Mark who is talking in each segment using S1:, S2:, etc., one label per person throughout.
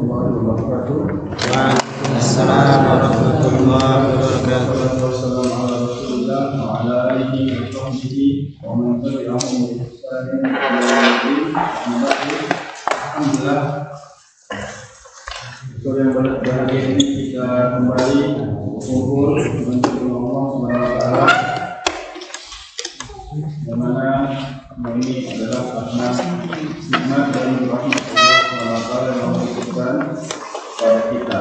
S1: warahmatullahi wabarakatuh.
S2: Waalaikumsalam warahmatullahi wabarakatuh.
S1: Wassalamualaikum warahmatullahi wabarakatuh. Alhamdulillah. Sore yang berbahagia ini kita kembali berkumpul untuk Allah Subhanahu wa taala. Yang mana ini adalah karena nikmat dan rahmat Allah Subhanahu wa taala yang memberikan kepada kita.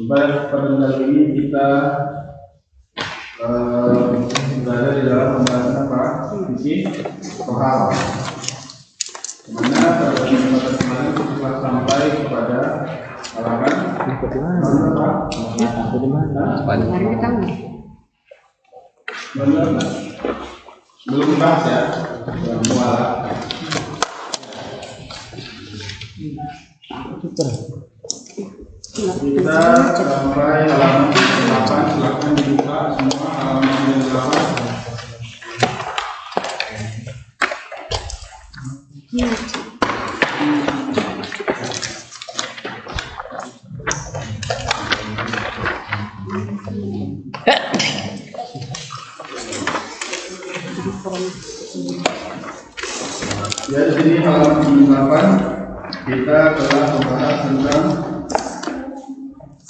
S1: Pada kali ini kita berada di dalam pembahasan apa? Sisi pahala. Mana pada kesempatan kemarin kita sampai kepada halaman belum dibahas ya, mualah. Kita sampai halaman 8, silakan dibuka semua halaman 8. Ya, di sini halaman 8 kita telah membahas tentang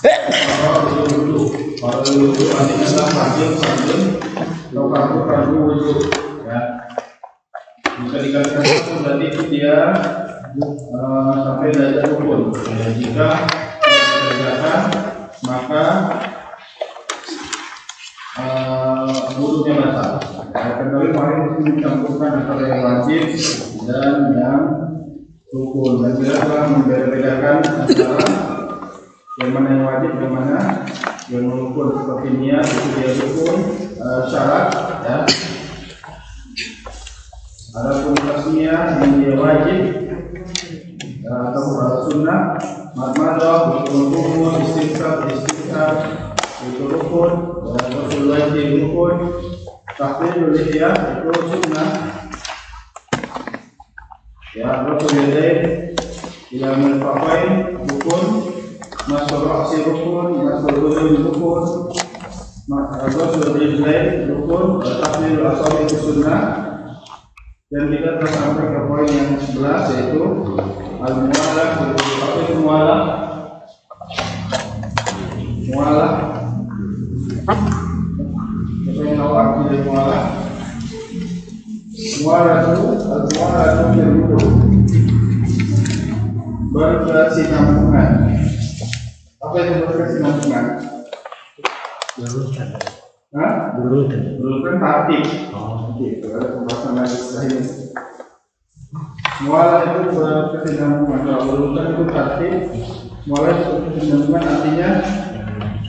S1: para wudhu. Para wudhu artinya adalah wajib atau fardu wudhu. Ya, jika dikatakan itu berarti itu dia sampai derajat rukun. Ya, jika dikerjakan maka wudhunya batal. Kembali kemarin kita mencampurkan antara yang wajib dan yang rukun, dan kita telah membedakan antara yang mana yang wajib, yang mana yang rukun. Seperti niat itu dia rukun syarat, ya. Adapun tasmiyah yang dia wajib atau sunnah, madmadah, rukun, istighfar itu rukun, dan wajib rukun. Takbir dia itu sunnah. Ya, rasul yadain ila mirfaqain rukun, masuk ra'si rukun, masuk udhun rukun, rasul rijlain rukun, takbir asal itu sunnah. Dan kita telah sampai ke poin yang 11 yaitu al-mu'alah. Apa itu mu'alah? Mu'alah yang awak dari mualah. Mualah itu yang dulu berkesinambungan. Apa itu berkesinambungan? Berurutan tertib. Itu ada pembahasan lagi setelah ini. Mualah itu berkesinambungan. Kalau berurutan itu tertib, mualah itu berkesinambungan artinya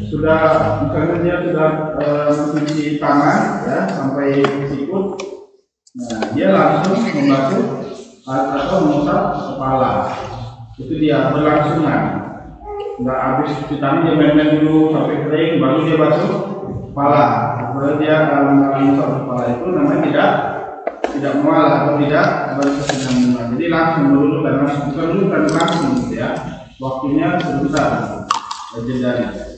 S1: sudah, misalnya dia sudah mencuci tangan ya sampai sikut, nah dia langsung membasuh atau mengusap kepala. Itu dia berlangsungan, nggak habis cuci tangan dia main-main dulu sampai kering baru dia basuh kepala. Baru dia mengusap kepala, itu namanya tidak mualah atau tidak berkesinambungan. Jadi langsung dulu bukan langsung gitu ya, waktunya sebentar jedanya.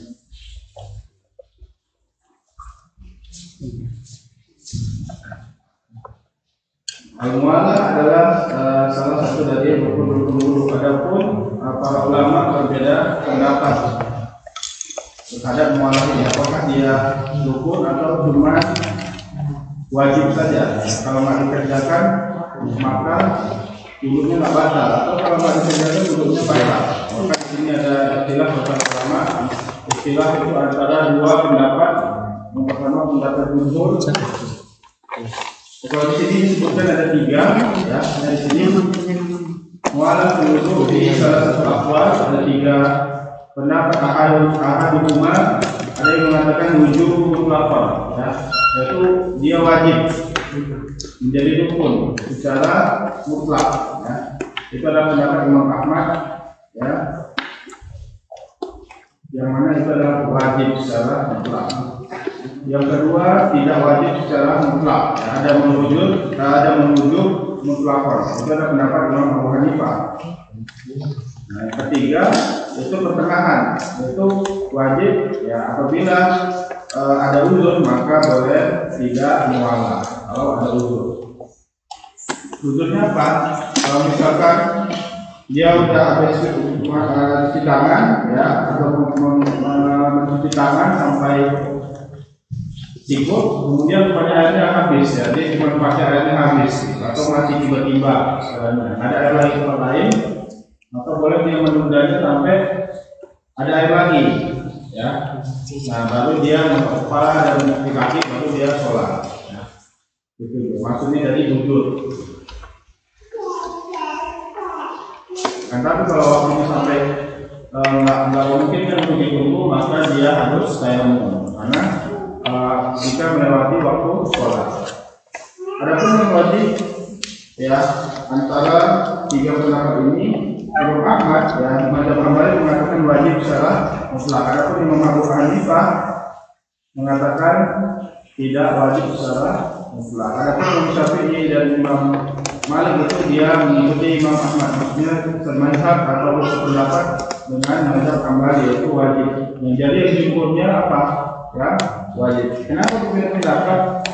S1: Al-mualah adalah salah satu dari rukun wudhu. Adapun para ulama berbeda pendapat terhadap mualah ini, apakah dia rukun atau cuma wajib saja. Kalau nggak dikerjakan maka wudhunya nggak batal, atau kalau nggak dikerjakan wudhunya batal. Maka di sini ada istilah para ulama. Istilah itu antara dua pendapat. Yang pertama pendapat jumhur. Kalau di sini disebutkan ada 3, ya. Nah, di sini mualah wudhu di salah satu aqwal ada 3 pendapat. Ahadumma, ada yang mengatakan wujub mutlaq, ya, yaitu dia wajib menjadi rukun secara mutlak, ya. Itu adalah pendapat Imam Ahmad, ya, yang mana itu adalah wajib secara mutlak. Yang kedua, tidak wajib secara mutlak, ya, ada menuju mutlakon. Itu adalah pendapat Imam Abu Hanifah. Nah, yang ketiga itu pertengahan, itu wajib ya apabila ada uzur maka boleh tidak mualah kalau ada uzur. Uzurnya apa? Kalau misalkan dia udah habis cuci tangan ya atau mencuci tangan sampai sikut, kemudian rupanya airnya habis ya, dia cuma pakai airnya habis atau masih tiba-tiba ada air lagi tempat lain, maka boleh dia menundanya sampai ada air lagi ya. Nah baru dia mencuci kepala dan mencuci kaki, baru dia sholat ya. Itu maksudnya dari uzur. Kan tapi kalau waktunya sampai nggak memungkinkan untuk ditunggu, maka dia harus tayamum karena jika melewati waktu sholat. Adapun yang wajib ya antara tiga pendapat ini, Imam Ahmad ya mazhab Hambali mengatakan wajib secara mutlak. Adapun Imam Abu Hanifah mengatakan tidak wajib secara mutlak. Adapun Imam Syafi'i dan Imam Malik itu dia mengikuti Imam Ahmad, maksudnya semazhab atau sependapat dengan mazhab Hambali yaitu wajib. Yang jadi jumhurnya apa? Ya, wajib. Kenapa berbeda pendapat?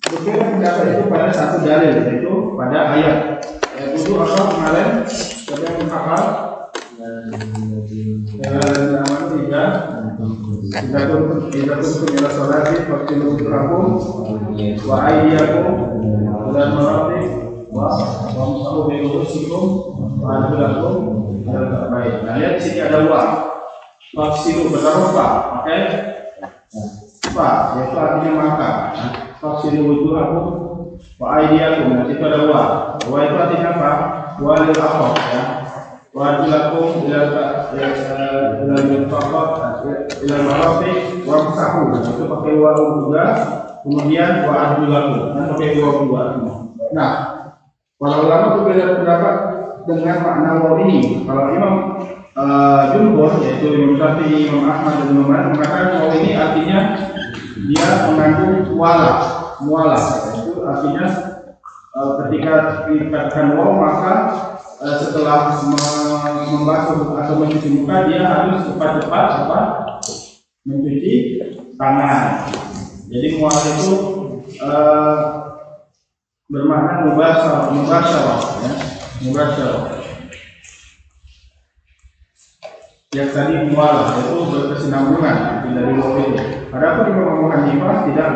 S1: Berbeda pendapat itu pada satu dalil, yaitu pada ayat. Ayat itu apa kemarin? Siapa yang menghafal? Tidak kuntum ila sholati faqtilu wujuhakum wa aydiyakum ila marafiq wa wamsahu bi ru'usikum wa arjulakum ila al-ka'bayn. Nah, lihat sini ada wa. Faqtilu berarti apa? Oke. Pak, yaitu artinya maka. Faqtilu wujuhakum wa aydiyakum. Nah, itu ada wa. Wa itu artinya apa? Wa lil aqab ya. Wa arjulakum ila ila marafiq wa wamsahu. Itu pakai wa juga. Kemudian wa arjulakum dan pakai wa juga. Nah, para ulama berbeda pendapat dengan makna waw ini. Kalau Imam jumhur yaitu Imam Syafi'i, Imam Ahmad dan Imam Malik mengatakan waw ini artinya dia mengandung mualah. Itu artinya ketika dikatakan waw maka setelah membasuh atau mencuci muka dia harus cepat-cepat mencuci tangan. Jadi mualah itu bermakna mubasyarah ya, mubasyarah. Yang tadi mualah itu berkesinambungan dari waw itu. Adapun Imam Abu Hanifah tidak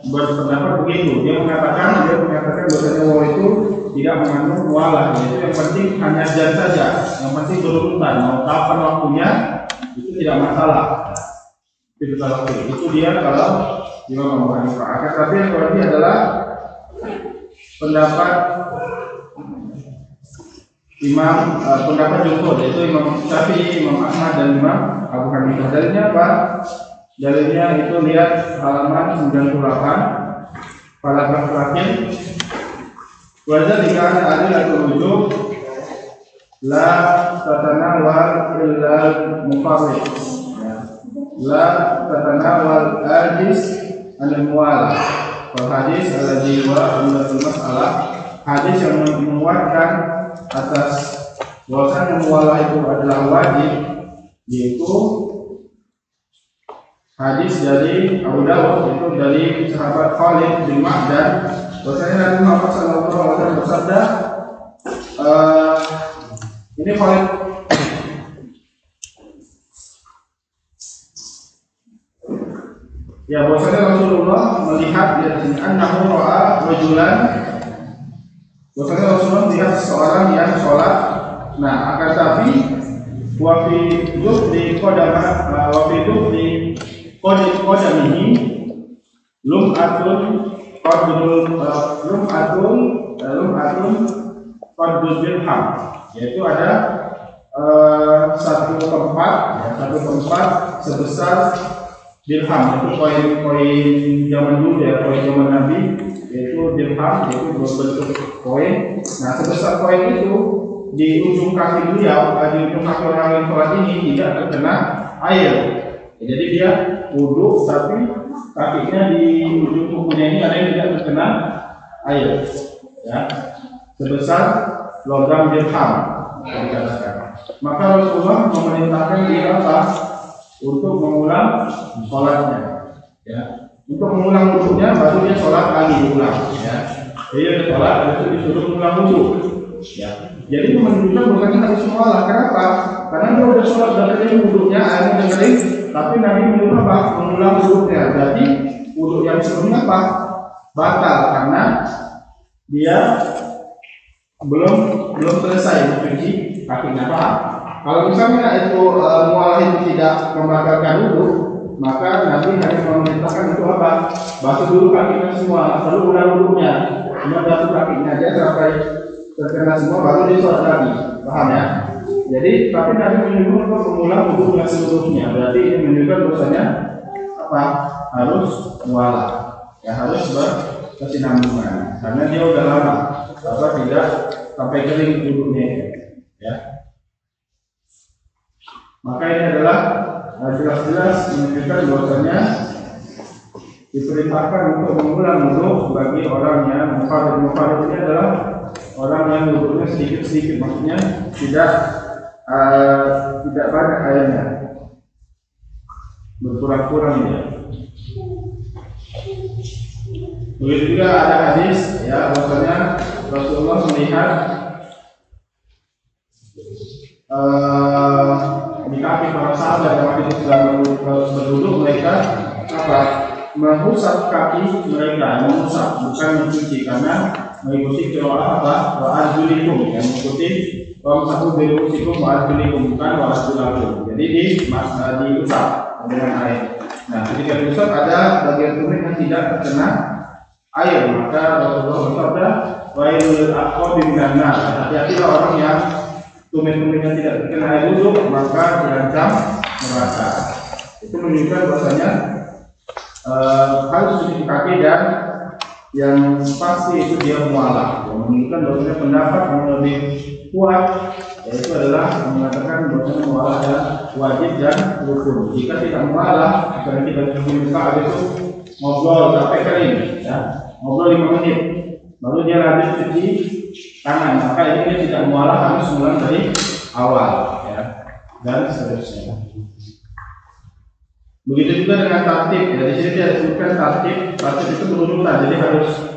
S1: berpendapat begitu. Dia mengatakan bahwasanya waw itu tidak mengandung mualah. Yaitu yang penting hanya jan saja. Yang penting berurutan. Mau kapan waktunya itu tidak masalah. Itu dia kalau Imam Abu Hanifah. Tapi yang berarti adalah pendapat pendapat jumhur yaitu Imam Syafi'i, Imam Ahmad dan Imam Abu Hanifah. Dalilnya apa? Dalilnya itu lihat halaman 98 paragraf terakhir. Wajah dikatakan adilatul wujub la tatanawal illa mufarrid. La tatanawal hadis al-muwalah. Wal hadis alladhi wa umdatul mas'alah, hadis yang menguatkan atas bahwasanya muwalah itu adalah wajib, yaitu hadis dari Abu Dawud, itu dari sahabat Khalid bin Ma'dan, bahwasanya Nabi Muhammad SAW bersabda, ini Khalid ya, bahwasanya Rasulullah melihat di sini annahu ra'a rajulan, bahwasanya Rasulullah melihat seseorang yang sholat. Nah, akan tapi wa fi dubri qadamihi lum'atun qadrul dirham, yaitu ada satu tempat sebesar dirham, itu koin zaman dulu ya, koin zaman Nabi, yaitu dirham, yaitu berbentuk koin. Nah, sebesar koin itu di ujung kaki beliau, di ujung kaki orang yang sholat ini tidak terkena air. Jadi dia wudhu, tapi kakinya di ujung kukunya ini ada yang tidak terkena air. Ya, sebesar logam dirham. dikatakan. Maka Rasulullah memerintahkan dia apa? Untuk mengulang sholatnya. Ya. Untuk mengulang wudhunya baru dia sholat lagi diulang. Ya. Jadi dia sholat itu disuruh mengulang wudhu. Ya. Jadi menunjukkan bukan harus mengolah. Kenapa? Karena dia udah sholat udah kering wudhunya, airnya udah kering, tapi Nabi menyuruh apa? Mengulang wudhunya. Jadi wudhu yang sebelumnya apa? Batal karena dia belum selesai mencuci kakinya, paham? Kalau misalnya itu mualah itu tidak membatalkan wudhu, maka Nabi hanya memerintahkan untuk apa? Basuh dulu kakinya semua, lalu ulang wudhunya, cuma basuh kakinya aja sampai terkena semua, baru dia sholat lagi, paham ya? Jadi, tapi Nabi menyuruh untuk mengulang wudhunya seluruhnya, berarti ini menunjukkan bahwasanya apa? Harus mualah, ya harus berkesinambungan, karena dia udah lama, apa tidak sampai kering wudhunya, ya. Maka ini adalah jelas-jelas menunjukkan bahwasanya diperintahkan untuk mengulang wudhu bagi orang yang mufarid. Mufarid ini adalah orang yang wudhunya sedikit-sedikit, maksudnya tidak banyak airnya, berkurang-kurang ya. Begitu juga ada hadis ya bahwasanya Rasulullah melihat di kaki para sahabat yang waktu itu sedang berduduk, mereka apa? Mengusap kaki mereka, mengusap bukan mencuci, karena mengikuti qiraah apa? Wa arjulikum, yang mengikuti wamsahu birusikum wa arjulikum, bukan wa arjulakum. Jadi diusap dengan air. Nah, ketika diusap ada bagian tumit yang tidak terkena air, maka Rasulullah bersabda wailul aqabi minan nar. Hati-hatilah orang yang tumit-tumitnya tidak terkena air wudhu, maka terancam neraka. Itu menunjukkan bahwasanya harus cuci kaki, dan yang pasti itu dia mualah. Menunjukkan bahwasanya pendapat yang lebih kuat yaitu adalah mengatakan bahwasanya mualah adalah wajib dan rukun. Jika tidak mualah, misalnya kita cuci muka habis itu ngobrol sampai kering, ya, ngobrol 5 menit, baru dia lanjut cuci tangan, maka ini dia tidak mualah, harus mulai dari awal, ya, dan seterusnya. Begitu juga dengan tartib, ya, di sini dia sebutkan tartib itu berurutan, jadi harus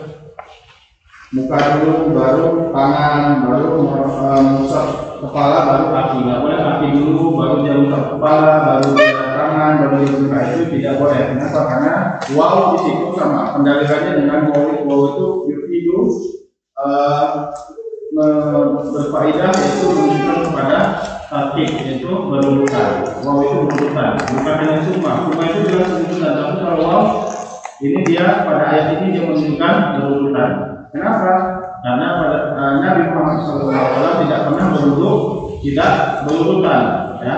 S1: muka dulu, baru tangan, baru mengusap kepala, baru kaki. Nggak boleh kaki dulu, baru dia mengusap kepala, baru dia tangan, baru dia muka, itu tidak boleh. Kenapa? Karena waw di situ sama pendalilannya dengan waw itu yufidu berfaedah, yaitu menunjukkan kepada tartib, yaitu berurutan. Waw itu berurutan, bukan dengan summa. Summa itu jelas berurutan, tapi kalau waw ini dia pada ayat ini dia menunjukkan berurutan. Kenapa? Karena pada Nabi Muhammad SAW tidak pernah berwudu tidak berurutan, ya.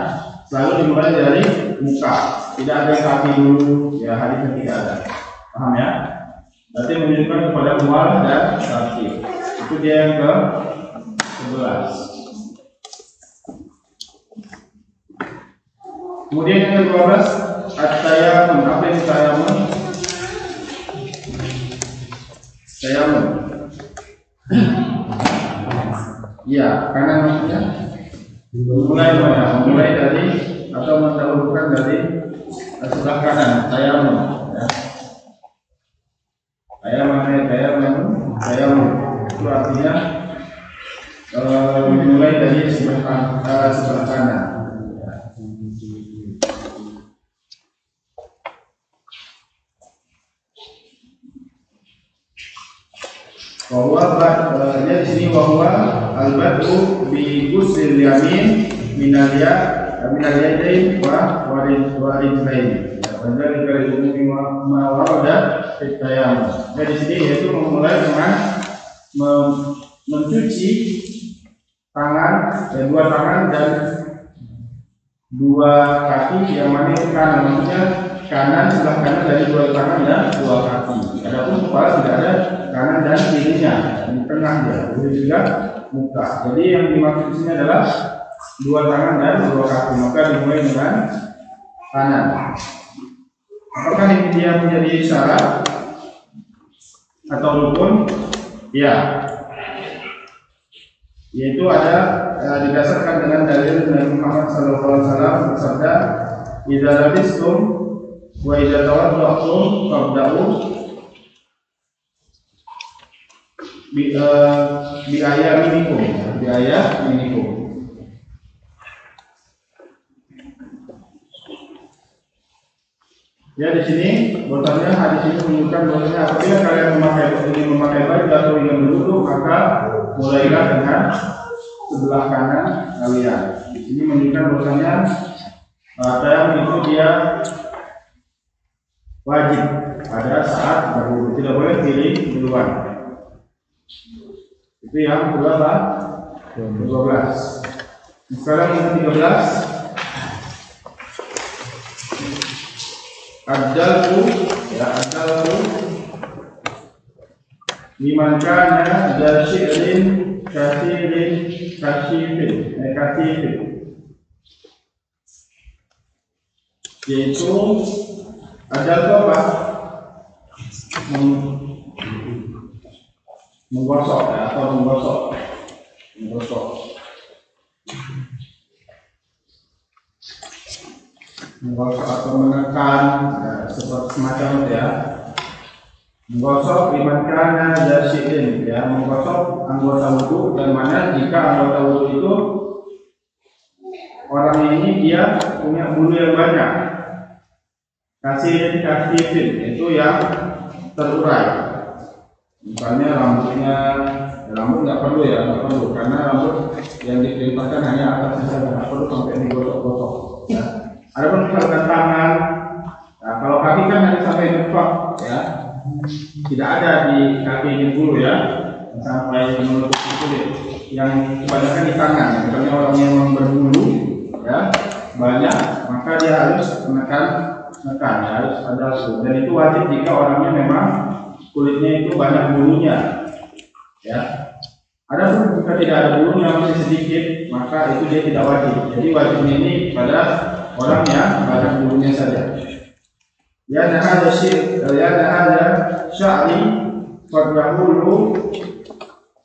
S1: Selalu dimulai dari muka, tidak ada yang kaki dulu, ya, hadisnya tidak ada. Paham ya? Berarti menunjukkan kepada mual dan tartib. Itu dia yang ke-11. Kemudian yang ke-12, at-tayammum. Apa itu tayammum? Tayammum. Ya, karena maksudnya mulai dari atau mendahulukan dari sebelah kanan, tayammum, ya. Tayammum itu artinya mulai dari sebelah kanan. Bahwa di sini bahwa al-badu bi ghusl yamin minal yadayn wa rijlain. Pada dikali umumi ma warada fit tayammum. Di sini yaitu memulai dengan mencuci tangan, dua tangan dan dua kaki, yang mana itu kanan, maksudnya kanan sebelah kanan dari dua tangan dan dua kaki. Adapun kepala tidak ada kanan dan kirinya, di tengah dia. Begitu juga muka. Jadi yang dimaksud di sini adalah dua tangan dan dua kaki. Maka dimulai dengan kanan. Apakah ini dia menjadi syarat atau rukun? Ya. yaitu ada didasarkan dengan dalil Nabi Muhammad SAW bersabda, "Idza labistum wa idza tawaddatum fabda'u bi ayaminikum." Bi ayaminikum. Ya, di sini bahwasanya hadis ini menunjukkan bahwasanya apabila kalian memakai baju atau ingin berwudu, maka mulailah dengan sebelah kanan kalian. Di sini menunjukkan bahwasanya tayamum itu dia wajib pada saat berwudu, tidak boleh pilih duluan. Itu yang berapa? 12. Sekarang yang 13. Adalku liman kana da syi'rin kathirin kasifin, yaitu adalku apa? Menggosok atau menggosok atau menekan, seperti semacam itu ya. Menggosok liman kana jasidin, ya, menggosok anggota wudu, dan mana jika anggota wudu itu orang ini dia punya bulu yang banyak. Kasifin itu yang terurai. Misalnya rambutnya, rambut nggak perlu karena rambut yang diperintahkan hanya atasnya saja, nggak perlu sampai digosok-gosok. Ya. Adapun misalkan tangan, nah kalau kaki kan hanya sampai depak, ya, tidak ada di kaki ini dulu ya, sampai menutupi kulit. Yang kebanyakan di tangan, misalnya orang yang berbulu, ya, banyak, maka dia harus menekan, harus ada bulu. Dan itu wajib jika orangnya memang kulitnya itu banyak bulunya, ya. Adapun jika tidak ada bulunya, masih sedikit, maka itu dia tidak wajib. Jadi wajibnya ini pada orang yang banyak bulunya saja. Ya nahada sya'ri fadahulu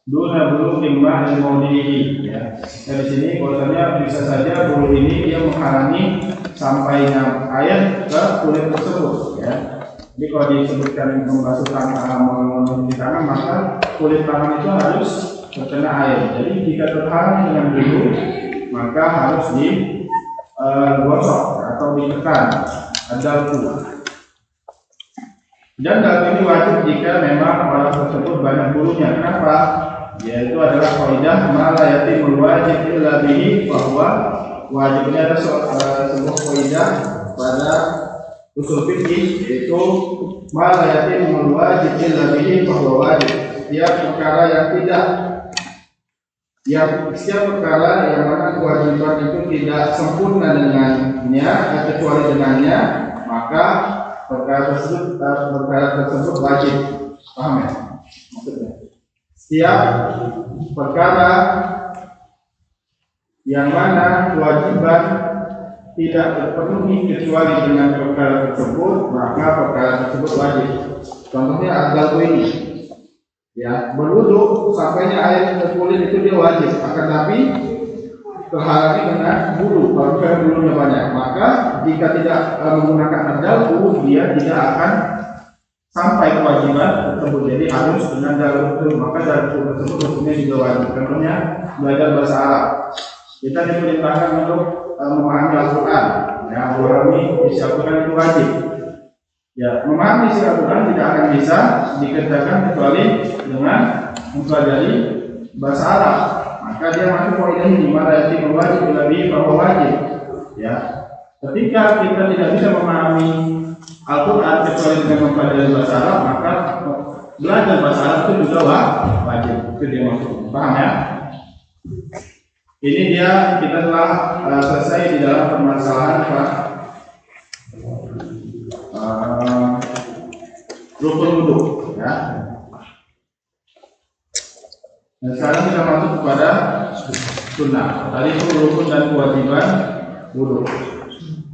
S1: duna bulu timah yang maudihi. Ya. Dari sini bahwasanya bisa saja bulu ini dia menghalangi sampainya air ke kulit tersebut. Ya. Jadi kalau disebutkan membasuh tangan, mencuci tangan, maka kulit tangan itu harus terkena air. Jadi jika terhalang dengan bulu, maka harus digosok atau ditekan adalku. Dan dalam ini wajib jika memang orang tersebut banyak bulunya. Kenapa? Yaitu adalah kaidah ma la yatimul wajib illa bihi, bahwa wajibnya ada sebuah kaidah pada usul fikih, yaitu ma la yatimul wajib illa bihi bahwa wajib. Setiap perkara yang mana kewajiban itu tidak sempurna dengannya, kecuali dengannya, maka perkara tersebut wajib. Paham ya? Maksudnya setiap perkara yang mana kewajiban tidak terpenuhi kecuali dengan perkara tersebut, maka perkara tersebut wajib. Contohnya adalku ini, ya, berwudu sampainya air ke kulit itu dia wajib, akan tapi terhalangi dengan bulu. Kalau bulunya banyak, maka jika tidak menggunakan adalku, dia tidak akan sampai kewajiban tersebut. Jadi harus dengan dalil itu, maka dalil tersebut hukumnya juga wajib. Contohnya belajar bahasa Arab, kita diperintahkan untuk memahami Al-Quran. Ya, memahami isi Al-Quran itu wajib. Ya, memahami isi Al-Quran tidak akan bisa dikerjakan kecuali dengan mempelajari bahasa Arab. Maka dia masuk kaidah ini, mana yang wajib lebih bahwa wajib. Ya, ketika kita tidak bisa memahami Al-Quran kecuali dengan mempelajari bahasa Arab, maka belajar bahasa Arab itu juga wajib. Itu dia maksudnya. Paham ya? Ini dia, kita telah selesai di dalam permasalahan rukun wudu, ya. Dan sekarang kita masuk kepada sunnah. Tadi itu rukun dan kewajiban wudu.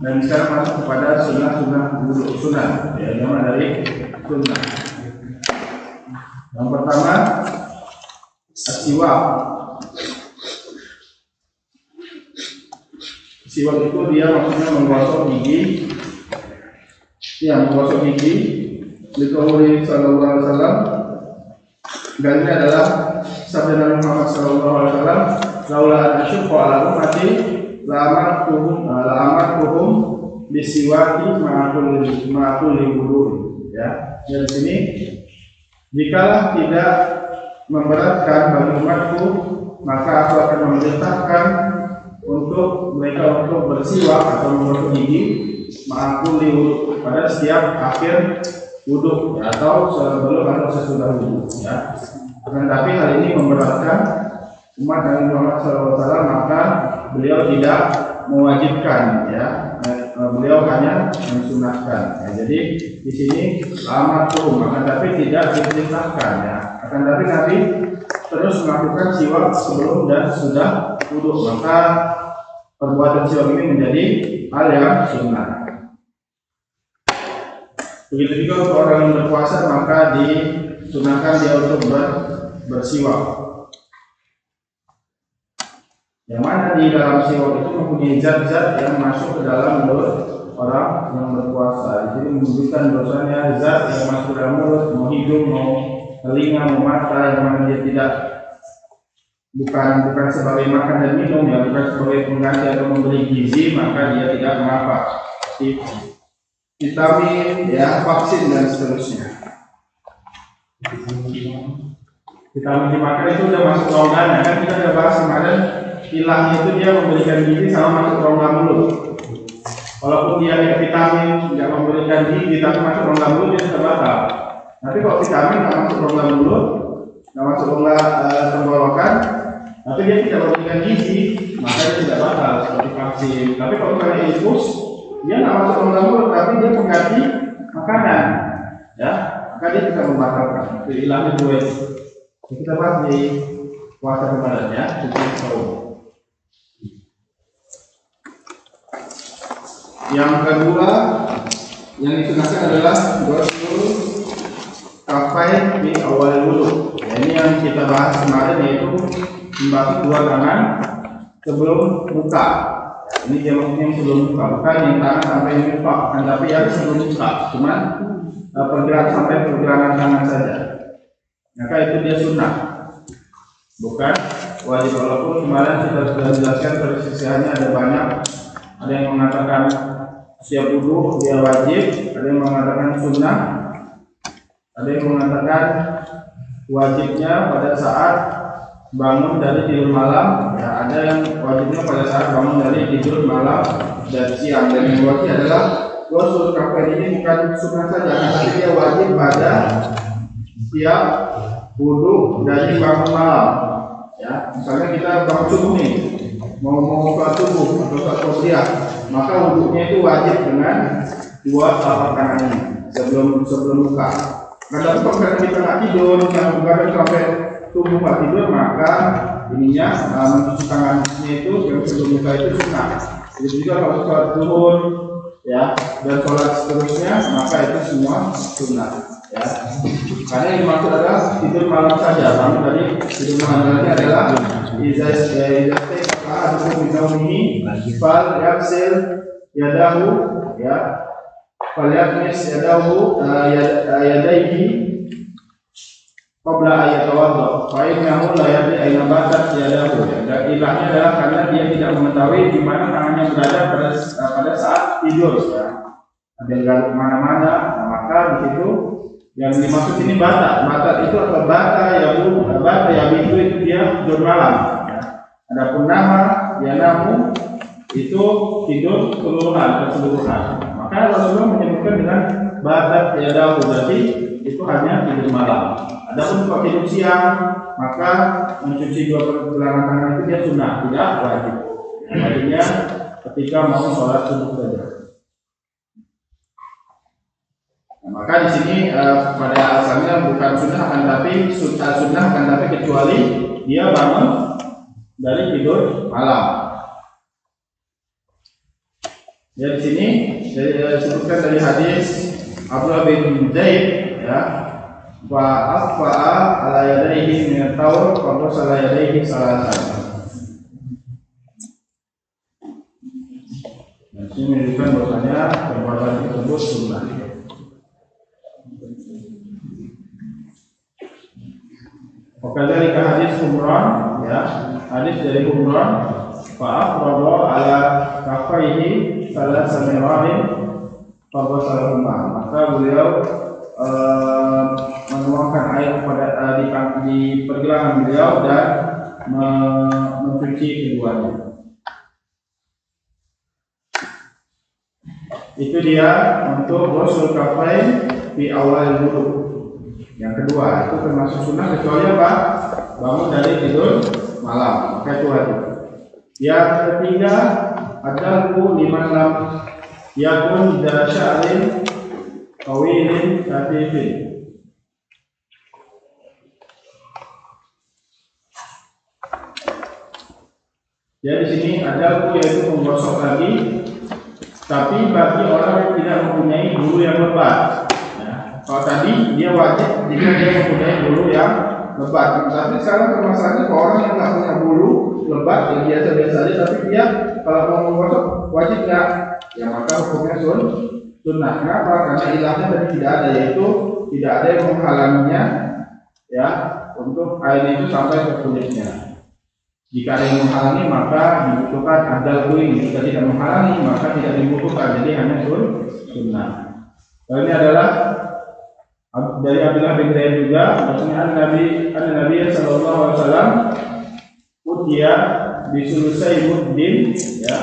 S1: Dan sekarang masuk kepada sunnah wudu, sunnah. Ya, nama dari sunnah. Yang pertama, as-siwak. Siwak itu dia maksudnya menggosok gigi, ya menggosok gigi. Dikauli sallallahu alaihi wasallam. Dan ini adalah sabda Nabi Muhammad sallallahu alaihi wasallam, "Laula an asyqa ala ummati la amartuhum bisiwaki ma'akul wudu." Ya, dari sini jikalau tidak memberatkan bagi umatku, maka aku akan memerintahkan untuk mereka untuk bersiwak atau menggosok gigi ma'akul wudu pada setiap akhir wudhu, ya, atau sebelum atau sesudah wudhu, ya. Tetapi hal ini memberatkan umat Nabi Muhammad SAW, maka beliau tidak mewajibkan, ya. Beliau hanya mensunahkan, ya. Jadi di sini lama tuh, maka tapi tidak diperintahkan, ya. Akan tapi Nabi terus melakukan siwak sebelum dan sudah wudhu, maka perbuatan siwak ini menjadi hal yang sunnah. Begitu juga untuk orang yang berpuasa, maka disunahkan dia untuk bersiwak. Yang mana di dalam siwak itu mempunyai zat-zat yang masuk ke dalam mulut orang yang berpuasa. Di sini menunjukkan dosanya zat yang masuk ke dalam mulut, mau hidung, mau telinga, mau mata, yang mana dia tidak bukan sebagai makan dan minum, ya, bukan sebagai pengganti atau memberi gizi, maka dia tidak mengapa. Vitamin, ya, vaksin dan seterusnya. Vitamin dimakan itu udah masuk rongga, kan kita udah bahas kemarin, hilangnya itu dia memberikan gizi sama masuk rongga mulut. Walaupun dia kayak vitamin tidak memberikan gizi tapi masuk rongga mulut, dia sudah batal. Tapi kalau vitamin nggak masuk rongga mulut, nggak masuk rongga tenggorokan, tapi dia tidak memberikan gizi, maka dia tidak batal seperti vaksin. Tapi kalau misalnya infus, dia nggak masuk rongga mulut, tapi dia mengganti makanan, ya, maka dia tidak membatalkan. Itu hilangnya dua itu. Kita bahas di puasa kemarin, ya, hukum saum. Yang kedua yang disunahkan adalah ghusl kafain di awal wudu. Ya, ini yang kita bahas kemarin, yaitu membasuh dua tangan sebelum buka. Ini dia maksudnya yang sebelum buka, bukan yang tangan sampai muka, kan, tapi yang sebelum buka, cuman pergerakan sampai pergelangan tangan saja. Maka itu dia sunnah, bukan wajib. Walaupun kemarin kita sudah jelaskan persisihannya ada banyak. Ada yang mengatakan siap wudhu dia wajib, ada yang mengatakan sunnah, ada yang mengatakan wajibnya pada saat bangun dari tidur malam, ya, ada yang wajibnya pada saat bangun dari tidur malam dan siang. Dan yang wajib adalah ghusl kafain ini bukan sunnah saja, tapi dia wajib pada siap wudhu dari bangun malam, ya. Misalnya kita bangun subuh nih, mau sholat subuh atau sholat qobliyah, maka wudhunya itu wajib dengan dua telapak tangan ini sebelum buka. Nah, tapi kalau kita nggak tidur, yang bukan sampai tubuh nggak tidur, maka ininya mencuci tangannya itu yang sebelum buka itu sunnah. Jadi juga kalau sholat zuhur, ya, dan sholat seterusnya, maka itu semua sunnah, ya. Karena yang dimaksud adalah tidur malam saja. Bangun dari tidur malam ini adalah fal yaksil yadahu, ya, fal yakmis yadahu yadaihi qabla ayatawadda fa innahu la yadri aina batat yadahu. Dan ilahnya adalah karena dia tidak mengetahui di mana tangannya berada pada saat tidur, ya. Ada yang garuk kemana-mana, nah, maka di situ yang dimaksud ini bata. Bata itu apa? Bata ya itu dia tidur malam, ya. Adapun nama ya namu itu tidur keseluruhan. Maka Rasulullah menyebutkan dengan bata ya dahu, berarti itu hanya tidur malam. Adapun kalau tidur siang, maka mencuci dua pergelangan tangan itu dia sunnah, tidak wajib. Wajibnya ketika mau sholat subuh saja. Nah, maka di sini pada asalnya bukan sunnah, tapi kecuali dia bangun dari tidur malam. Ya, di sini disebutkan dari hadis Abdullah bin Zaid, ya, wa asfa'a ala yadayhi min at-tawr wa qasala yadayhi salatan. Dan ini menunjukkan bahwasanya perbuatan tersebut sunnah. Oke, dari hadis Umran, ya, hadis dari Umran, fa'afrada ala kafaihi salah samirahin fabasalahumah. Maka beliau menuangkan air pada di pergelangan beliau dan mencuci keduanya. Itu dia untuk ghusl kafain di awal wudu. Yang kedua, itu termasuk sunnah kecuali apa? Bangun dari tidur malam, maka itu wajib. Yang ketiga, adalku liman lam yakun dasya'lin qawilin katifin. Ya, di sini adalku yaitu menggosok lagi, tapi bagi orang yang tidak mempunyai bulu yang lebat. Kalau tadi dia wajib jika dia mempunyai bulu yang lebat. Tapi sekarang permasalahannya kalau orang yang nggak punya bulu lebat yang biasa-biasa saja, tapi dia kalau mau menggosok wajib nggak? Ya maka hukumnya sunnah. Kenapa? Karena ilahnya tadi tidak ada, yaitu tidak ada yang menghalanginya, ya, untuk air itu sampai ke kulitnya. Jika ada yang menghalangi maka dibutuhkan adal ini. Jika tidak menghalangi maka tidak dibutuhkan. Jadi hanya sunnah. Ini adalah dari Abdullah bin Zaid juga, maksudnya Nabi sallallahu alaihi wasallam utia bisulusai muddin, ya.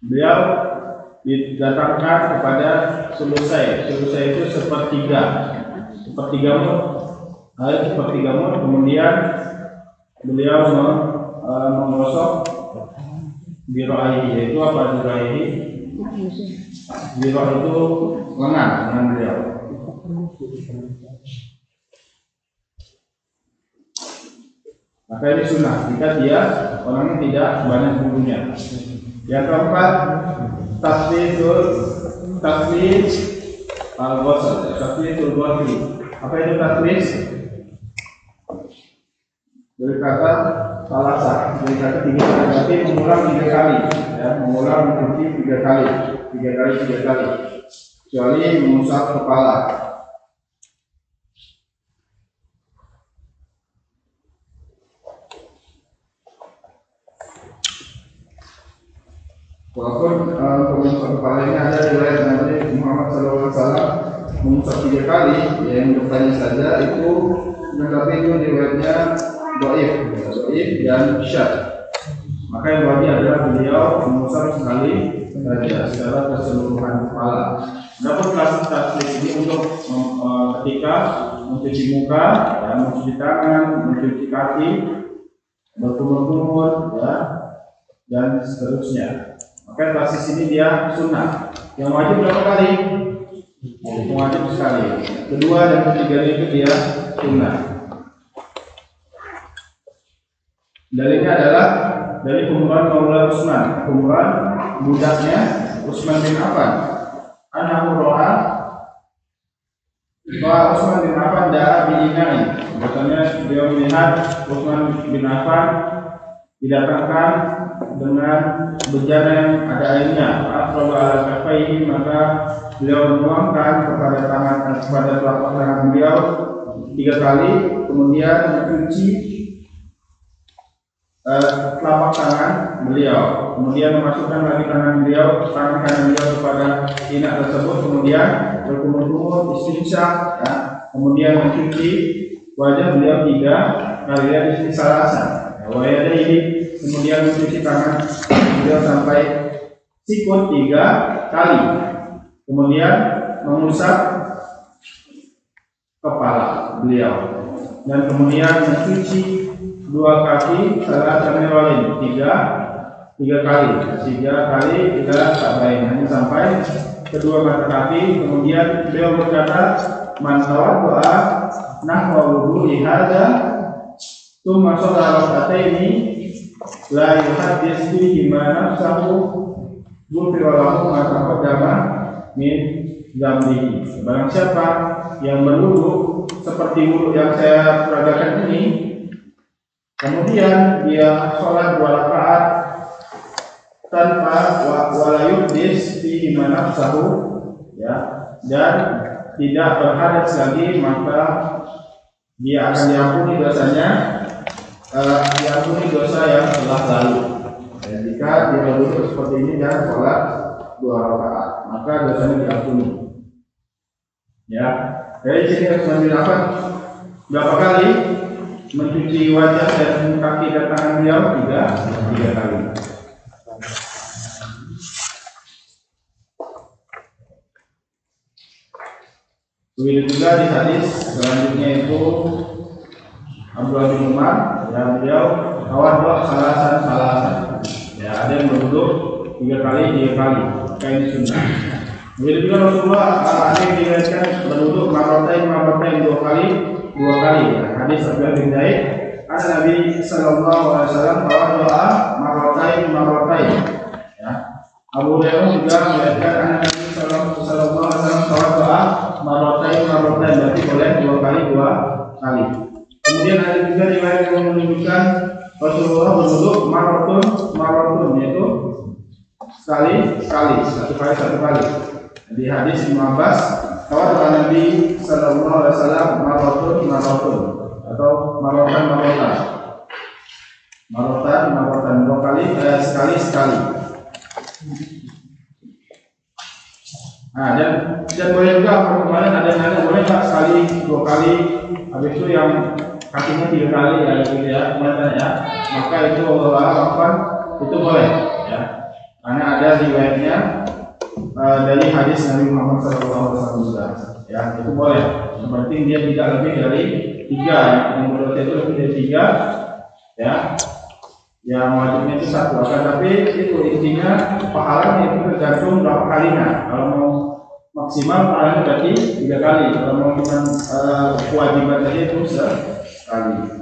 S1: Beliau didatangkan kepada sulusai. Sulusai itu sepertiga mud, kemudian beliau menggosok biraihi. Yaitu apa biraihi? Birah itu lengan beliau. Maka ini sunnah jika dia orangnya tidak banyak bulunya. Yang keempat, taslisul al-ghusl. Taslisul ghusl. Apa itu taslis? Dari kata salasa, dari kata tiga, berarti mengulang 3 kali, ya, mengulang mencuci 3 kali, 3 kali, kecuali mengusap kepala. Walaupun mengusap kepala ini ada riwayat Nabi Muhammad SAW mengusap 3 kali, yang bertanya saja itu, tetapi itu riwayatnya dhaif dan syadz. Maka yang wajib adalah beliau mengusap sekali saja secara keseluruhan kepala. Dapat taslis ini untuk ketika mencuci muka, ya, mencuci tangan, mencuci kaki, berkumur-kumur, ya, dan seterusnya. Maka taslis ini dia sunnah. Yang wajib berapa kali? Yang wajib sekali. Kedua dan ketiga itu dia sunnah. Dalilnya adalah dari Humran Maula Utsman, Humran budaknya Utsman bin Affan. Anahu ro'a bahwa Utsman bin Affan daa bi'inai. Katanya beliau melihat Utsman bin Affan didatangkan dengan bejana yang ada airnya. Afroba ala kafaihi, maka beliau menuangkan kepada telapak tangan beliau 3 kali, kemudian mencuci telapak tangan beliau, kemudian memasukkan lagi tangan kanan beliau kepada inak tersebut, kemudian berkumur-kumur istinsyak, ya, kemudian mencuci wajah beliau 3 kali. Ya, di sini salasa, wajah ini, kemudian mencuci tangan beliau sampai sikut 3 kali, kemudian mengusap kepala beliau, dan kemudian mencuci 2 kaki salah samirahin 3 kali kita sabain hanya sampai kedua mata kaki. Kemudian beliau berkata, man tawadda'a nahwa wudu'i hadza tsumma shalla rak'ataini la yuhaddits bihi ma nafsahu ghufira lahu ma taqaddama min dzambihi. Barang siapa yang berwudu seperti wudu yang saya peragakan ini, Kemudian dia sholat 2 rakaat tanpa wala yuhdis fi nafsahu, ya, dan tidak berhadas lagi, maka dia akan diampuni dosanya, diampuni dosa yang telah lalu. Dan jika dia berduduk seperti ini dan sholat 2 rakaat, maka dosanya diampuni. Ya, dari sini harus mengambil apa? Berapa kali mencuci wajah dan kaki dan tangan beliau? 3 kali. Begitu juga di hadis selanjutnya itu Abdullah bin Umar, yang beliau tawadhu salasan. Ya, ada yang berduduk 3 kali, kayak sunnah. Begitu juga Rasulullah ada yang diriwayatkan berduduk marratain 2 kali. Ya, hadis Abdullah bin Zaid, ada Nabi sallallahu alaihi wasallam tawadhu marratain. Ya. Abu Hurairah juga melihatkan anak Nabi sallallahu alaihi wasallam tawadhu marratain, berarti boleh 2 kali. Kemudian ada juga riwayat yang menunjukkan Rasulullah berduduk maratun, yaitu sekali, 1 kali. Di hadis Ibnu Abbas, tawadhu Nabi sallallahu alaihi wasallam maratun atau maratan 2 kali, sekali. Nah, dan boleh juga kemarin ada yang nanya, boleh tak sekali 2 kali, habis itu yang kakinya 3 kali, ya gitu ya, kemarin ya. Maka itu Allah itu boleh, ya, karena ada riwayatnya dari hadis Nabi Muhammad SAW, ya, itu boleh. Yang penting dia tidak lebih dari 3, yang menurut itu lebih dari 3, ya. Yang wajibnya itu 1, tapi itu intinya pahalanya itu tergantung berapa kalinya. Kalau mau maksimal pahalanya berarti 3 kali. Kalau mau dengan kewajiban tadi itu sekali.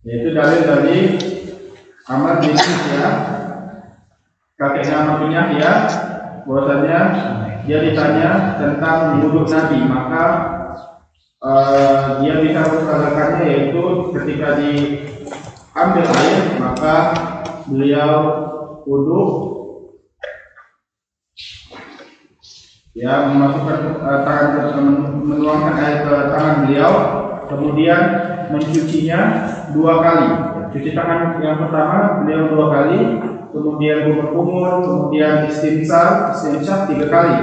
S1: Yaitu dalil dari Amr bin Yahya, kakeknya Amr bin Yahya, bahwasanya dia ditanya tentang wudhu Nabi, maka dia bisa mengatakannya, yaitu ketika diambil air maka beliau wudhu, ya, memasukkan menuangkan air ke tangan beliau, kemudian mencucinya 2 kali. Cuci tangan yang pertama beliau 2 kali, kemudian berkumur, kemudian istinsyaq 3 kali.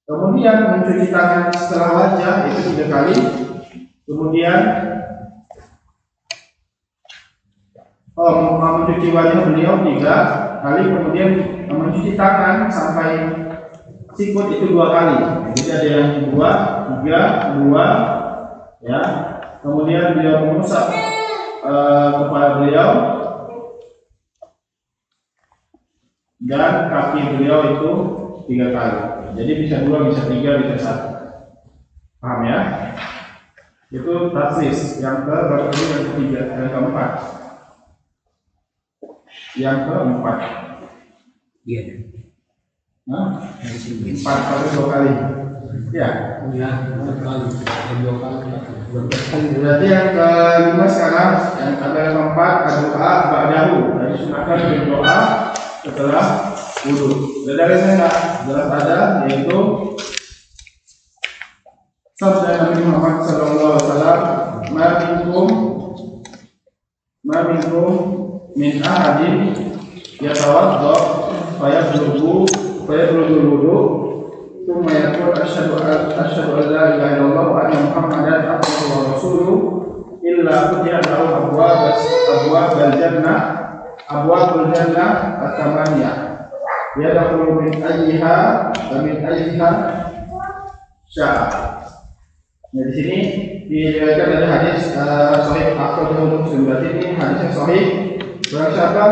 S1: Kemudian mencuci tangan setelah wajah itu 3 kali. Kemudian mencuci wajah beliau 3 kali. Kemudian mencuci tangan sampai sikut itu 2 kali. Jadi ada yang 2, 3, 2, ya. Kemudian beliau mengusap kepala beliau dan kaki beliau itu 3 kali. Jadi bisa 2, bisa 3, bisa 1. Paham ya? Itu taslis. Yang ketiga, yang keempat.
S2: Iya.
S1: 4 kali 2 kali. Ya.
S2: Iya, 4 kali. 2 kali.
S1: Berarti yang kelima sekarang, yang yang keempat doa ba'dahu. Jadi sunahkan berdoa setelah wudhu. Dari sana jelas ada, yaitu sabda Nabi Muhammad SAW, ma minkum min ahadin yatawadda fayablughul wudu thumma yaqul asyhadu an la ilaha illallah wa anna Muhammadan abduhu wa rasuluhu illa futihat lahu abwabul jannah at-tamaniyah yadkhulu min ayyiha syaa. Nah, di sini diriwayatkan dari hadis sahih akhrajahu Muslim. Berarti ini hadis yang sahih. Barang siapa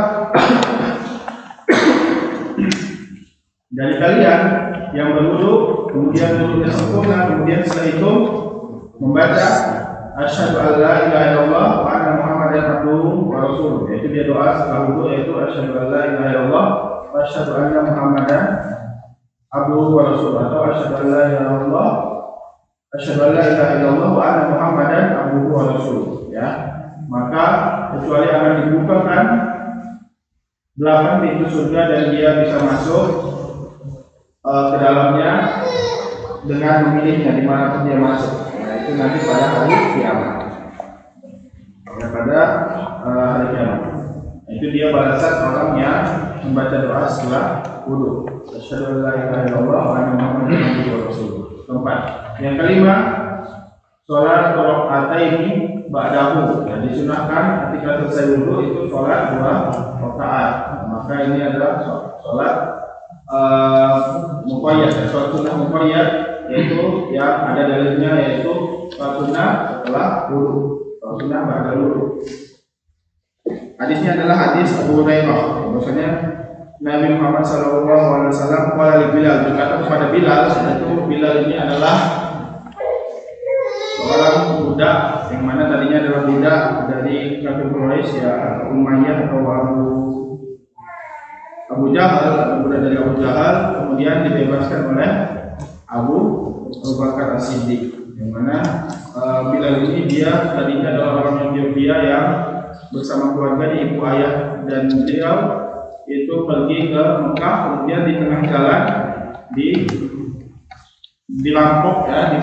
S1: dari kalian yang berwudu, kemudian wudunya sempurna, kemudian setelah itu membaca asyhadu an la ilaha illallah wa anna Muhammadan abduhu wa rasuluh, yaitu dia doa setelah wudu, yaitu asyhadu an la ilaha illallah wa asyhadu anna Muhammadan abduhu wa rasuluh, atau asyhadu an la ilaha illallah wa anna Muhammadan abduhu wa rasuluh. ya, maka kecuali akan dibukakan 8 pintu surga dan dia bisa masuk ke dalamnya dengan memilihnya di mana dia masuk. Nah, itu nanti pada hari kiamat. Ya, pada hari kiamat. Itu dia balasan orang yang membaca doa setelah wudu. Asyhadu an la ilaha illallah wa anna muhammadan abduhu wa rasuluh. Keempat. Yang kelima, sholat rakaataini ba'dahu. Ya, disunahkan ketika selesai wudu itu sholat 2 rakaat. Maka ini adalah sholat muqayyad, sholat sunnah muqayyad, yaitu yang ada dalilnya yaitu sholat sunnah setelah wudu, sholat sunnah ba'da wudu. Hadisnya adalah hadis Abu Hurairah. Maksudnya Nabi Muhammad SAW qala Bilal, berkata kepada Bilal, yaitu Bilal ini adalah seorang budak yang mana tadinya adalah budak dari kafir Quraisy, ya, Umayyah atau Abu Jahal, budak dari Abu Jahal, kemudian dibebaskan oleh Abu Bakar As-Siddiq. Yang mana Bilal ini dia tadinya adalah orang Ethiopia yang bersama keluarga di ibu ayah, dan beliau itu pergi ke Mekah, kemudian di tengah jalan dirampok, ya,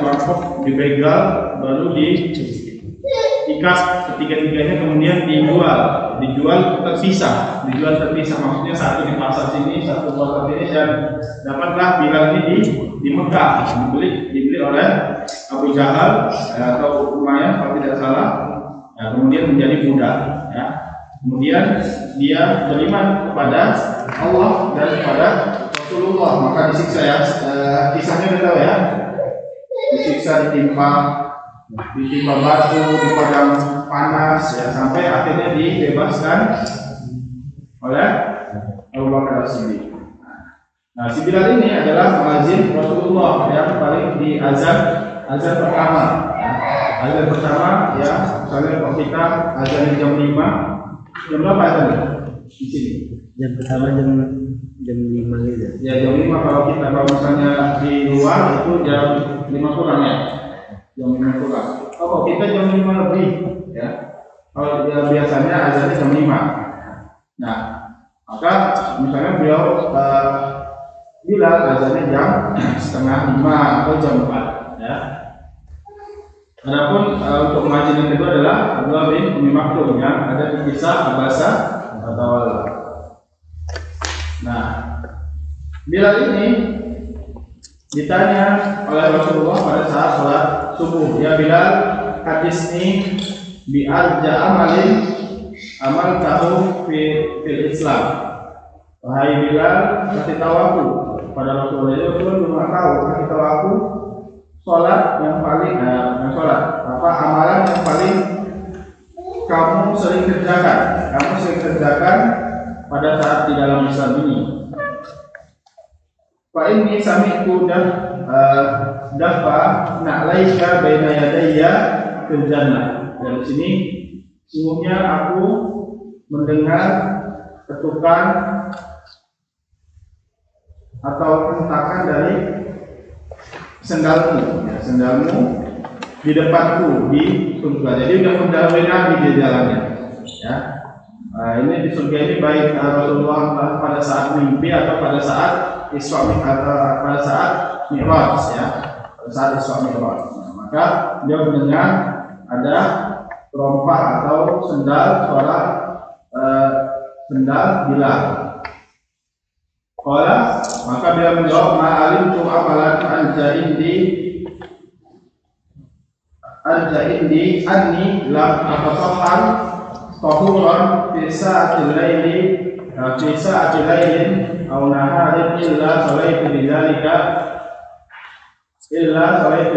S1: dibegal, baru diikat ketiga-tiganya, kemudian dijual terpisah. Maksudnya satu di pasar sini, satu di pasar sini, dan dapatlah Bilal ini di Mekah, dibeli oleh Abu Jahal, atau Umayyah kalau tidak salah. Ya, kemudian menjadi budak, ya. Kemudian dia beriman kepada Allah dan kepada Rasulullah, maka disiksa, ya. Kisahnya kita tahu, ya. Disiksa, ditimpa batu di padang panas, ya, sampai akhirnya dibebaskan oleh Abu Bakar As-Siddiq. Nah, si Bilal ini adalah muadzin Rasulullah yang paling di azan pertama. Azan pertama, ya, misalnya kalau kita azan jam 5, jam berapa azan di sini?
S2: Jam pertama jam 5 gitu.
S1: Ya, jam 5 kalau misalnya di luar itu jam 5 kurang, ya. Jam 5 kurang. Kalau kita jam 5 lebih, ya. Kalau ya, biasanya azannya jam 5. Nah, maka misalnya beliau Bilal azannya jam setengah 5 atau jam 4, ya. Adapun untuk muadzin yang kedua adalah Abdullah bin Ummi Maktum yang ada di kisah Abasa atau Allah. Nah, Bilal ini ditanya oleh Rasulullah pada saat sholat subuh, ya Bilal, hadis ini bi'arja amal tahu fil Islam. Wahai Bilal, kasih tahu aku. Pada Rasulullah itu belum tahu, kasih tahu aku sholat yang paling amalan yang paling kamu sering kerjakan pada saat di dalam Islam ini. Fa inni sami'tu dafa na'laika baina yadayya fil jannah. Dari sini sungguhnya aku mendengar ketukan atau hentakan dari sendalmu di depanku di surga. Jadi udah mendahului Nabi di jalannya, ya. Ini di surga ini baik Rasulullah pada saat mimpi atau pada saat Isra atau pada saat Mi'raj, ya. Pada saat Isra Mi'raj. Nah, maka dia mendengar ada terompah atau suara sendal Bilal. Maka dia menjawab, ma'alim tu amalan anja indi anni lam atasahhar tahuran fi sa'atil lailin aw naharin illa salaitu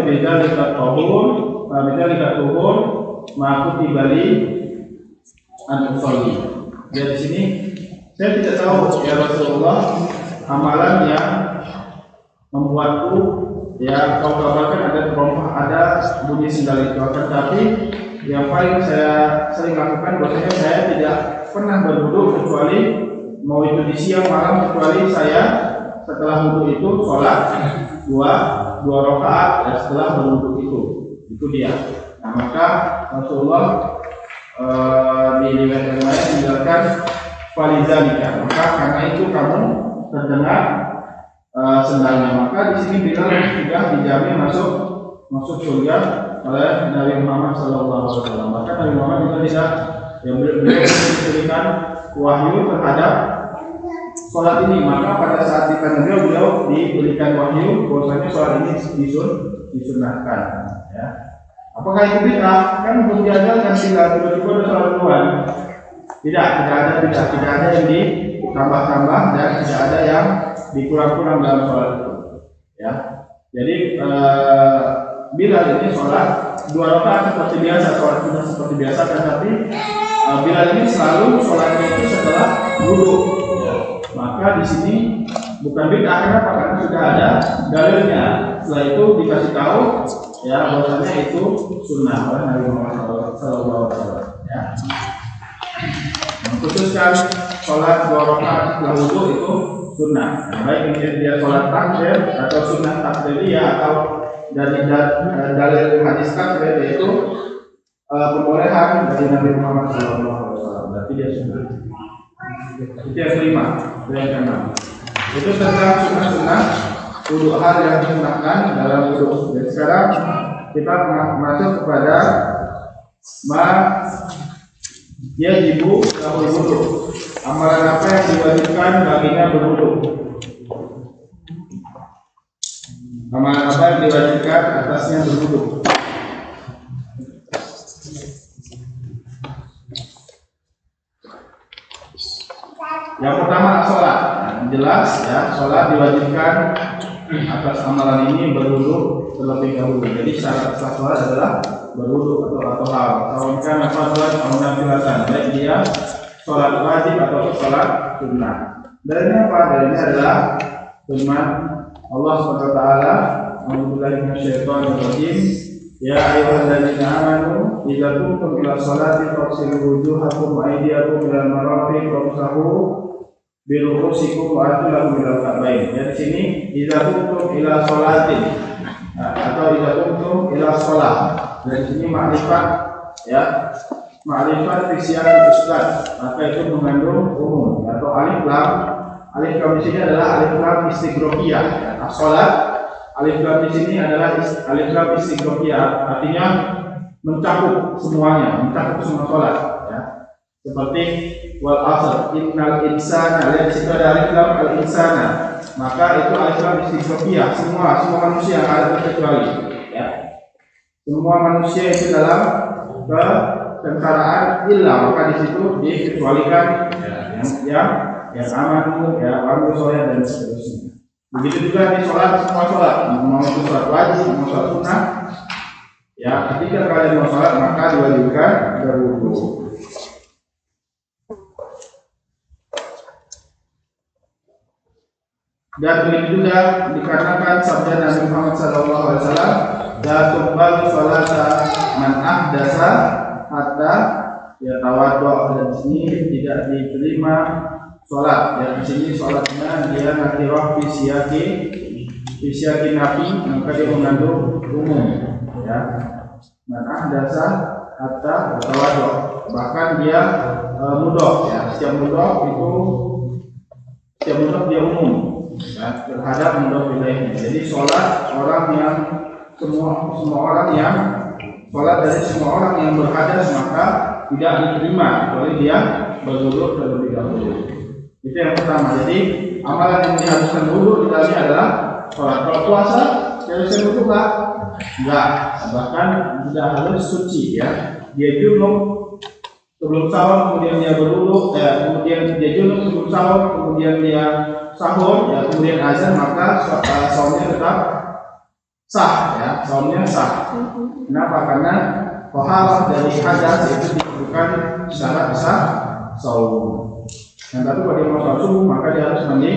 S1: bidzalika tuhur ma kutiba li an usolli. Di sini saya tidak tahu, ya Rasulullah, amalan yang membuatku, ya, kau kabarkan ada terompah, ada bunyi sendal itu. Tetapi yang paling saya sering lakukan, bahwasanya saya tidak pernah berwudu kecuali mau itu di siang malam, kecuali saya setelah wudu itu sholat dua rakaat, ya, setelah berwudu itu dia. Nah, maka Rasulullah di riwayat yang lain dijelaskan falizalika, maka karena itu kamu terdengar sendalnya. Maka di sini Bilal sudah dijamin masuk surga oleh Nabi Muhammad SAW. Maka Nabi Muhammad juga tidak beliau diberikan wahyu terhadap sholat ini. Maka pada saat ditanya beliau diberikan wahyu bahwasanya sholat ini disunahkan. Ya. Apakah itu bid'ah? Kan belum diajarkan, tidak tiba-tiba ada sholat duluan. Tidak ada yang ditambah-tambah dan tidak ada yang dikurang-kurang dalam sholat itu. Ya. Jadi Bilal ini sholat 2 rakaat seperti biasa, sholat sudah seperti biasa, tetapi Bilal ini selalu sholatnya itu setelah wudhu. Ya. Maka di sini bukan bid'ah, kenapa? Karena sudah ada dalilnya. Setelah itu dikasih tahu ya bahwasanya itu sunnah oleh Nabi Muhammad SAW. Ya. Khususkan sholat 2 rakaat setelah wudhu itu sunnah. Baik ini dia sholat takbir atau sunnah takbiriyah atau dari dalil hadis takbir, yaitu pembolehan dari Nabi Muhammad SAW. Berarti dia sunnah. Itu yang kelima, yang keenam. Itu tentang sunnah-sunnah wudhu, hal yang disunahkan dalam wudhu. Dan sekarang kita masuk kepada yajibu lahul wudhu, amalan apa yang diwajibkan baginya berwudhu. Amalan apa yang diwajibkan atasnya berwudhu. Yang pertama sholat. Jelas ya, sholat diwajibkan atas amalan ini berwudhu terlebih dahulu. Jadi syarat sah sholat adalah berwudhu atau hal. Kawan-kawan apa sholat nafilah, baik dia sholat wajib atau sholat sunnah. Dalilnya apa? Dalilnya adalah firman Allah SWT, A'udzubillahi minasyaitonir rajim, ya ayyuhalladzina amanu idza qumtum ila sholati faghsilu wujuhakum wa aydiyakum ilal marafiq wamsahu bi ru'usikum wa arjulakum ilal ka'bayn. Di sini idza qumtum ila sholatin atau idza qumtum ila sholat. Dan sini ma'rifat ya, ma'rifat fi siyaqil isbat, maka itu mengandung umum atau alif lam. Alif lam di sini adalah alif lam istighraqiyah. As-sholat, alif lam di sini adalah alif lam istighraqiyah, artinya mencakup semuanya, mencakup semua sholat. Ya. Seperti wal asr, innal insana, lihat situ ada alif lam al insana, maka itu alif lam istighraqiyah, semua manusia yang ada terkecuali. Ya. Semua manusia itu dalam kesengsaraan illa, maka di situ dikecualikan yang amanu, ya amru sholat dan seterusnya. Begitu juga di sholat, semua sholat, mau itu sholat wajib, mau sholat sunnah. Ya, ketika kalian mau sholat maka diwajibkan berwudhu. Dan begitu juga dikarenakan sabda Nabi Muhammad SAW, la tuqbalu sholata man ahdasa hatta yatawaddo. Dan di sini tidak diterima sholat. Ya, di sini sholatnya dia nakirah fi siyaqi nafi, maka dia mengandung umum. Ya, man ahdasa hatta yatawaddo. Bahkan dia mudhof. Ya, setiap mudhof dia umum. Ya, terhadap mudhof ilaihnya. Jadi sholat orang yang semua orang yang sholat dari semua orang yang berhadas maka tidak diterima kecuali dia berwudhu terlebih dahulu. Itu yang pertama. Jadi amalan yang diharuskan wudhu di dalamnya adalah sholat. Kalau puasa harusnya wudhu enggak? Enggak. Bahkan tidak harus suci ya. Dia junub sebelum sahur, kemudian dia berwudhu, kemudian dia junub sebelum sahur, kemudian dia sahur, ya, kemudian azan, maka saumnya tetap sah, ya, saumnya sah. Kenapa? Karena toharoh dari hadas itu bukan syarat sah saum. Dan tapi kalau dia mau sholat subuh maka dia harus mandi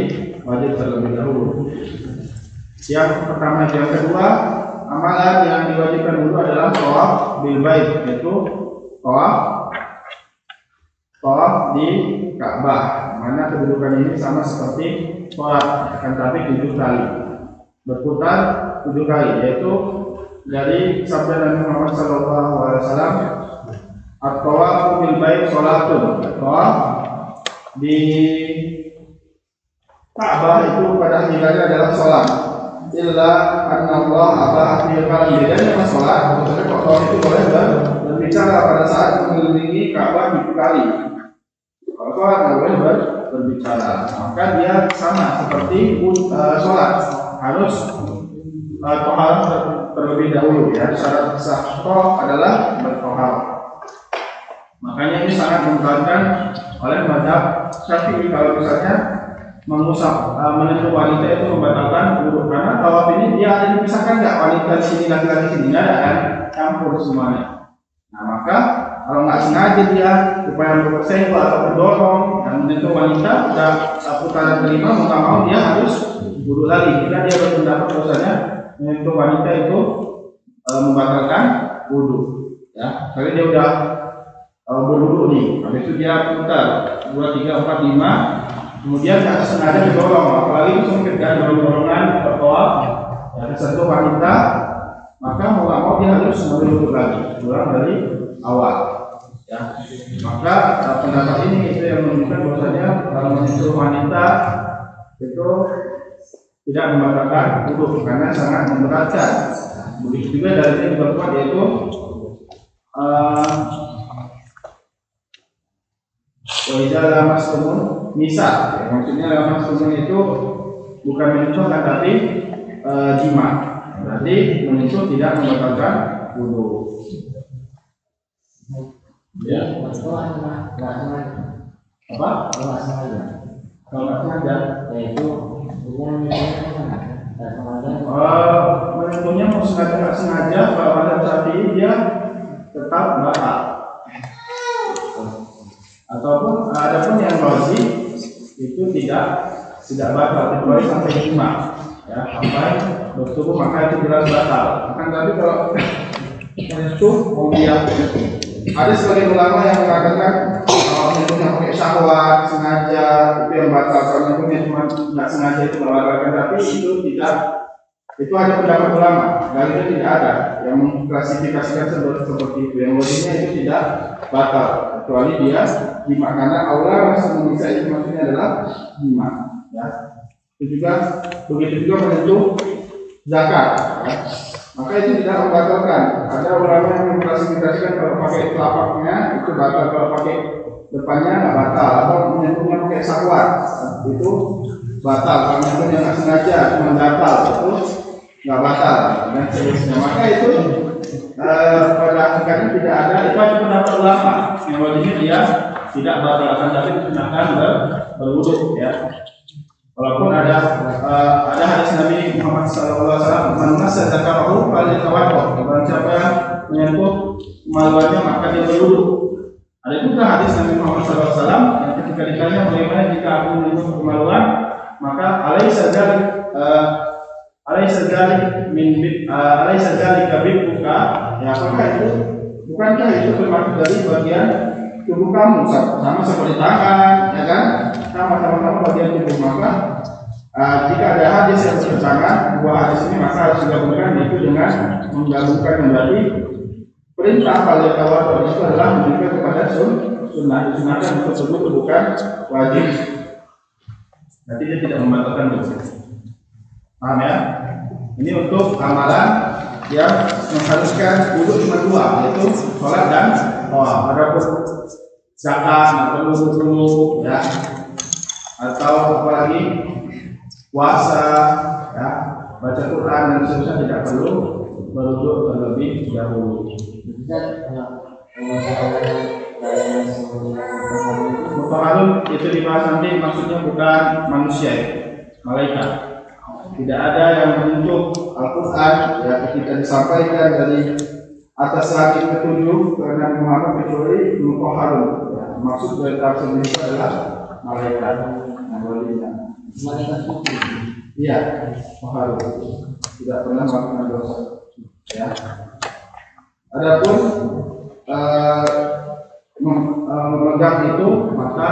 S1: wajib terlebih dahulu. Yang pertama. Yang kedua, amalan yang diwajibkan dulu adalah tawaf bil bait, yaitu tawaf di Ka'bah. Mana kedudukan ini sama seperti sholat, akan tapi 7 kali berputar 7 kali, yaitu dari sabda Nabi Muhammad SAW, at-tawafu bil bait salatun. Tawaf di Ka'bah itu pada hakikatnya adalah sholat. Illa anna Allah abaha fi qalam, bedanya sama sholat. Maksudnya kalau tawaf itu boleh berbicara pada saat mengelilingi Ka'bah 7 kali. Kalau sholat nggak boleh berbicara. Maka dia sama seperti sholat, harus tohar terlebih dahulu ya. Syarat sah tawaf adalah bertohar. Makanya ini sangat memberatkan oleh mazhab Syafi'i kalau misalnya menyentuh wanita itu membatalkan wudhu, karena tawaf ini dia ada dipisahkan nggak, wanita di sini laki-laki sini nggak ada kan, campur semuanya. Nah maka kalau nggak sengaja dia supaya bersenggol atau mendorong dan menyentuh wanita, sudah putaran kelima mau nggak mau dia harus wudhu lagi. Jika dia berpendapat bahwasanya menyentuh wanita itu membatalkan wudhu, ya, karena dia udah berwudhu nih, habis itu dia putar 2, 3, 4, 5. Kemudian tidak sengaja didorong, apalagi itu ketika dorong-dorongan bertawaf ya, tersentuh wanita, maka mau nggak mau dia harus menurut lagi, ulang dari awal. Ya. Maka pendapat ini itu yang menunjukkan bahwasanya kalau menyentuh wanita itu tidak membatalkan wudhu karena sangat memberatkan. Begitu juga dari yang berkuat yaitu wajah lamas tumun nisa, ya, maksudnya lamas tumun itu bukan menyentuh tapi jima, berarti menyentuh tidak membatalkan wudhu. Ya. Apa? Kalau nggak sengaja, yaitu menyentuhnya mau sengaja nggak sengaja, kalau ada tapi dia tetap batal. Ataupun adapun yang wajib itu tidak batal kecuali sampai 5 ya, sampai bertubuh maka itu jelas batal. Akan tapi kalau menyentuh dia, ada sebagian ulama yang mengatakan kalau menyentuhnya pakai syahwat sengaja itu yang batal, kalau menyentuhnya cuma nggak sengaja itu membatalkan, tapi itu tidak. Itu ada pendapat ulama, dan itu tidak ada yang mengklasifikasikan seperti itu. Yang wajibnya itu tidak batal kecuali dia jima, karena Allah langsung menyiksa itu maksudnya adalah jima. Ya. Itu juga begitu juga menyentuh zakat. Ya. Maka itu tidak membatalkan. Ada ulama yang mengklasifikasikan kalau pakai telapaknya itu batal, kalau pakai depannya nggak batal, atau menyentuhnya pakai syahwat itu batal, kalau menyentuhnya nggak sengaja cuma batal itu nggak batal dan seterusnya. Maka itu pada hakikatnya tidak ada, itu hanya pendapat ulama yang wajibnya dia tidak batal, akan tapi digunakan berwudhu ya. Walaupun ada hadis Nabi Muhammad SAW, man massa dzakarahu falyatawaddo, barang siapa yang menyentuh kemaluannya maka dia berwudhu. Ada juga hadis Nabi Muhammad SAW yang ketika ditanya bagaimana jika aku menyentuh kemaluan, maka alaisa dzalika bibuka, ya apakah itu bukankah itu termasuk dari bagian tubuh kamu, sama seperti tangan, ya kan, sama bagian tubuh. Maka jika ada hadis yang bertentangan dua hadis ini, maka harus digabungkan, yaitu dengan menggabungkan kembali perintah pada tawaf itu adalah menunjukkan kepada sunnah, disunahkan untuk berwudhu bukan wajib. Nanti dia tidak membatalkan wudhu. Paham ya? Ini untuk amalan yang mengharuskan wudhu cuma 2, yaitu sholat dan tawaf. Adapun zakat nggak perlu wudhu ya, atau apalagi puasa ya, baca Quran dan seterusnya tidak perlu berwudhu terlebih dahulu. Mutahharun itu dibahas nanti, maksudnya bukan manusia, malaikat. Tidak ada yang menunjuk Al-Quran ya ketika disampaikan dari atas langit ke-7 karena Muhammad kecuali mutahharun ya. Maksud dari tafsir ini adalah malaikat yang walinya. Malaikat suci. Iya, mutahharun. Tidak pernah melakukan dosa. Ya. Adapun memegang itu maka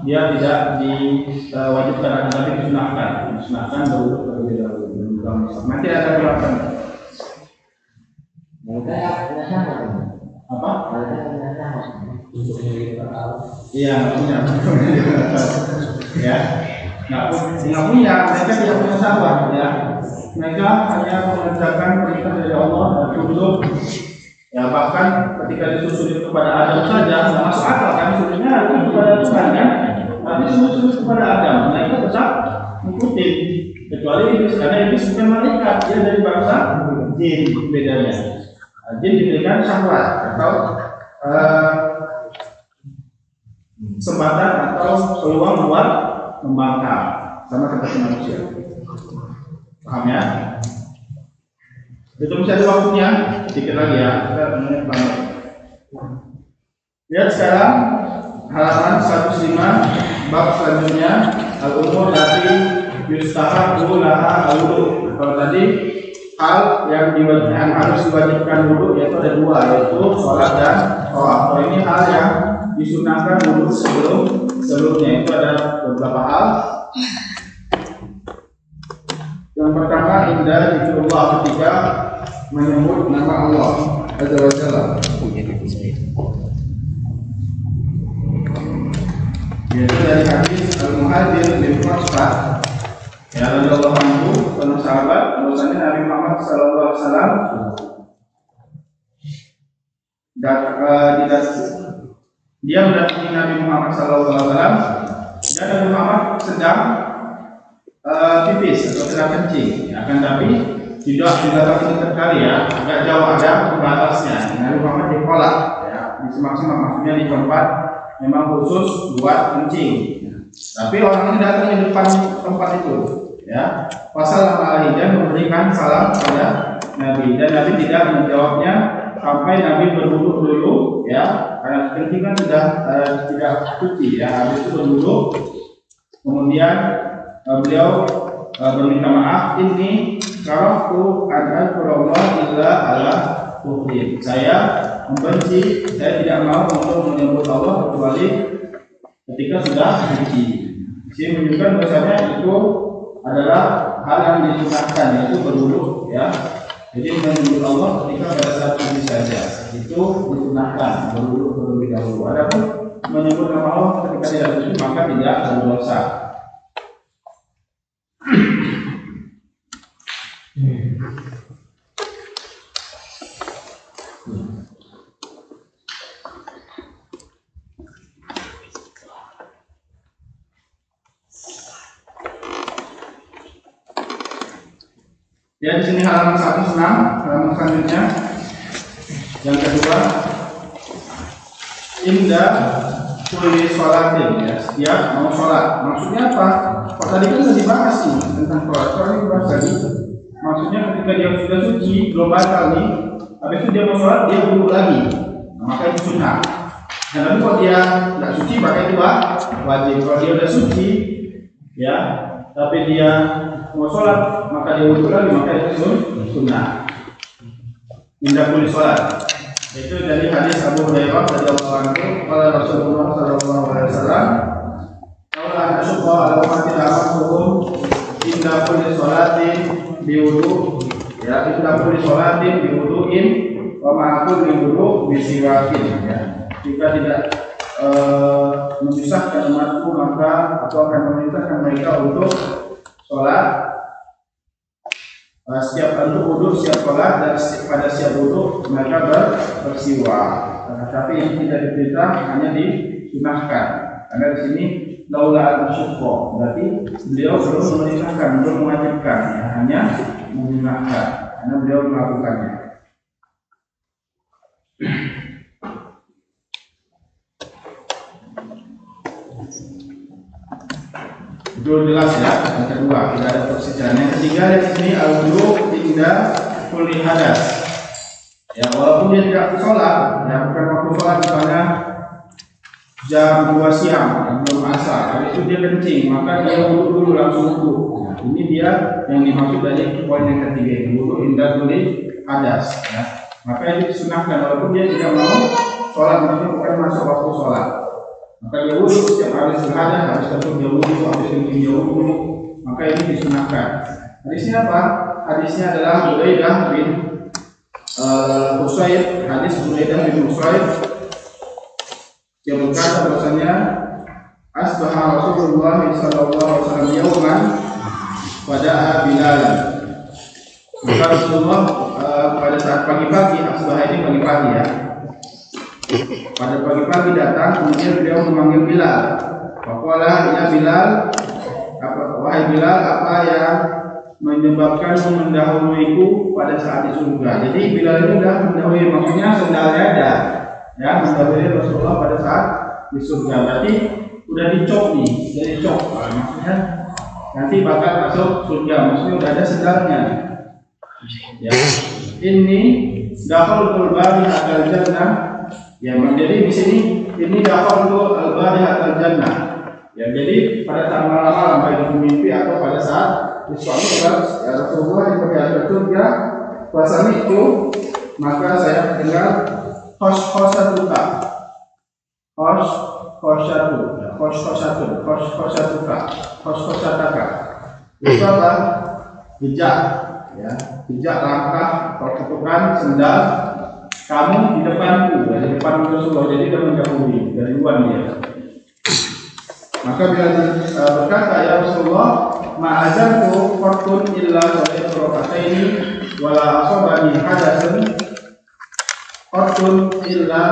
S1: dia tidak diwajibkan, tapi disunahkan berwudhu terlebih dahulu. Nanti ada berlakuan. Apa?
S2: Untuk menyelidiki
S1: Iya, nggak punya. Ya, nggak punya. Mereka tidak punya sahabat, ya. Mereka hanya mengerjakan perintah dari Allah dan tunduk. Ya, bahkan ketika disusul kepada Adam saja, nggak masuk akal kan? Sebenarnya itu kepada Tuhan kan? Tapi sujud kepada Adam, mereka tetap mengikuti. Kecuali iblis, karena iblis bukan malaikat, dia dari bangsa jin bedanya. Jin diberikan syahwat atau kesempatan atau peluang buat membangkang sama seperti manusia. Paham ya? Itu bisa ada waktunya, sedikit lagi ya. Kita menit banget. Lihat sekarang halaman 105 bab selanjutnya al-umur lati yustahabu laha al-wudu. Kalau tadi hal yang harus diwajibkan wudu yaitu ada dua, yaitu sholat dan tawaf. Kalau ini hal yang disunahkan wudu sebelumnya itu ada beberapa hal. Yang pertama indah zikrullah, ketika menyebut nama Allah azza wa jalla. Yaitu dari hadis Al-Muhajir bin Mas'ud ya radhiyallahu anhu, seorang sahabat, bahwasanya Nabi Muhammad sallallahu alaihi wasallam dia mendatangi Nabi Muhammad sallallahu alaihi wasallam dan Nabi Muhammad sedang pipis atau sedang kencing. Akan tapi tidak dibatasi terkali ya, agak jauh ada pembatasnya. Nabi Muhammad ditolak ya, di semak-semak, maksudnya di tempat memang khusus buat kencing. Tapi orang ini datang di depan tempat itu, ya. Wasallam alaihi, dan memberikan salam kepada Nabi, dan Nabi tidak menjawabnya sampai Nabi berwudu dulu, ya. Karena kencing kan sudah tidak suci, ya. Habis itu berwudu, kemudian beliau meminta maaf. Ini karahtu an-adkurullah illa ala tuhrin. Saya membenci, saya tidak mau untuk menyebut Allah kecuali ketika sudah suci. Ini menunjukkan bahwasanya itu adalah hal yang disunahkan, yaitu berwudu, ya. Jadi menyebut Allah ketika pada saat suci saja itu disunahkan, berwudu terlebih dahulu. Adapun menyebut nama Allah ketika tidak suci maka tidak berdosa. Ya, di sini halaman 106, halaman selanjutnya. Yang kedua, indah kulli sholatin, ya, setiap mau sholat. Maksudnya apa? Kalau tadi kan sudah dibahas nih tentang sholat. Sekarang dibahas lagi. Maksudnya ketika dia sudah suci, belum batal nih, habis itu dia mau sholat, dia wudu lagi. Nah, maka itu sunnah. Dan nanti kalau dia tidak suci, maka itu wajib. Kalau dia sudah suci, ya, tapi dia mau sholat, maka dia wudu lagi, maka itu sunnah. Indah kulli sholat. Itu dari hadis Abu Hurairah radhiyallahu anhu, qala Rasulullah sallallahu alaihi wasallam, "Qala asyqa al-ummati amatuhum indah kulli sholatin biwudu." Ya, indah kulli sholatin biwuduin wa ma'akul biwudu bisiwakin, ya. Jika tidak menyusahkan umatku, maka aku akan memerintahkan mereka untuk sholat setiap kali wudu, setiap sholat, dan pada setiap wudu mereka bersiwak. Tapi yang tidak diperintah hanya disunahkan. Karena di sini laula al-syuqqa, berarti beliau belum memerintahkan, belum mewajibkan, ya, hanya menyunahkan karena beliau melakukannya. Itu jelas ya. Yang kedua, tidak ada perselisihan. Yang ketiga di sini al-wudu indah kulli hadas. Ya, walaupun dia tidak sholat, ya, bukan waktu sholat, misalnya jam 2 siang, belum asar, habis itu dia kencing, maka dia wudu dulu, langsung wudu. Nah, ini dia yang dimaksud dari poin yang ketiga, wudu indah kulli hadas. Ya. Maka itu disunahkan, walaupun dia tidak mau sholat, maksudnya bukan masuk waktu sholat. Maka dia wudu setiap habis berhadas, habis kencing dia wudu, habis kencing dia wudu, maka ini disunahkan. Hadisnya apa? Hadisnya adalah Buraidah bin Usaid, hadis Buraidah bin Usaid yang berkata bahwasanya asbaha Rasulullah sallallahu alaihi wasallam yauman wada'a Bilal. Maka Rasulullah pada saat pagi-pagi, asbaha ini pagi-pagi ya. Pada pagi-pagi datang, kemudian beliau memanggil Bilal. Faqala ya Bilal, wahai Bilal, apa yang menyebabkan mendahuluiku pada saat di surga? Jadi Bilal ini sudah mendahului, maksudnya sendalnya ada, ya, mendahului Rasulullah pada saat di surga. Berarti udah dicop nih, jadi cop, maksudnya nanti bakal masuk surga, maksudnya udah ada sendalnya. Ya, ini dakhalul bari hatal jannah. Ya, jadi di sini ini dakhalul bari hatal jannah. Ya, jadi pada saat malam-malam baik di mimpi atau pada saat di suami ya Rasulullah di perjalanan surga wasami itu, maka saya dengar khoshatuka itu apa? Jejak, ya, jejak langkah atau ketukan sendal kamu di depanku, dari depan Rasulullah, jadi dia mendahului dari luar dia. Maka bila berkata ya Rasulullah, ma'azanku qatun illa salatu raka'ataini wala asabani hadatsun qatun illa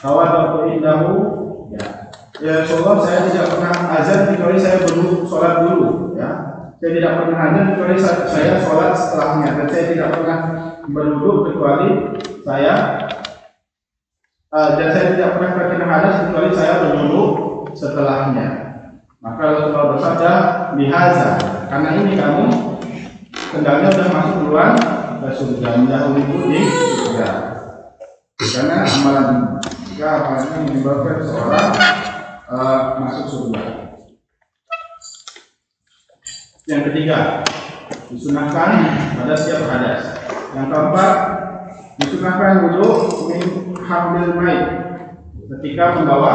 S1: tawaddu indahu. Ya Rasulullah, saya tidak pernah azan kecuali saya sholat dulu, ya. Saya tidak pernah azan kecuali saya sholat setelahnya, dan saya tidak pernah berduduk kecuali saya dan saya tidak pernah terkena hadas kecuali saya berduduk setelahnya. Maka Rasulullah bersabda bihaza, karena ini kamu sendalnya sudah masuk duluan ke surga, mendahului itu di surga. Karena amalan jika amalannya menyebabkan seorang masuk surga. Yang ketiga, disunahkan pada setiap hadas. Yang keempat, disunahkan wudhu min hamil mayit, ketika membawa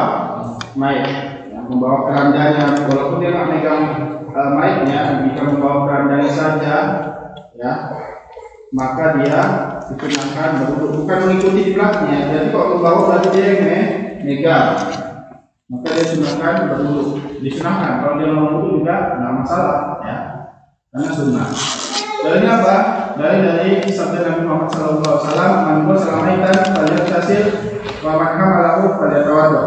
S1: mayit, ya, membawa kerandanya, walaupun dia nggak megang mayitnya, jika membawa kerandanya saja, ya, maka dia disunahkan berwudhu, bukan mengikuti di belakangnya. Jadi kalau membawa berarti dia yang megang, maka dia disunahkan berwudhu. Disunahkan, kalau dia mau wudhu juga nggak masalah, ya, karena sunnah. Dari apa? Dari sabda Nabi Muhammad SAW, "Man ghusala maitan falyagtasil wa man hamalahu falyatawadda."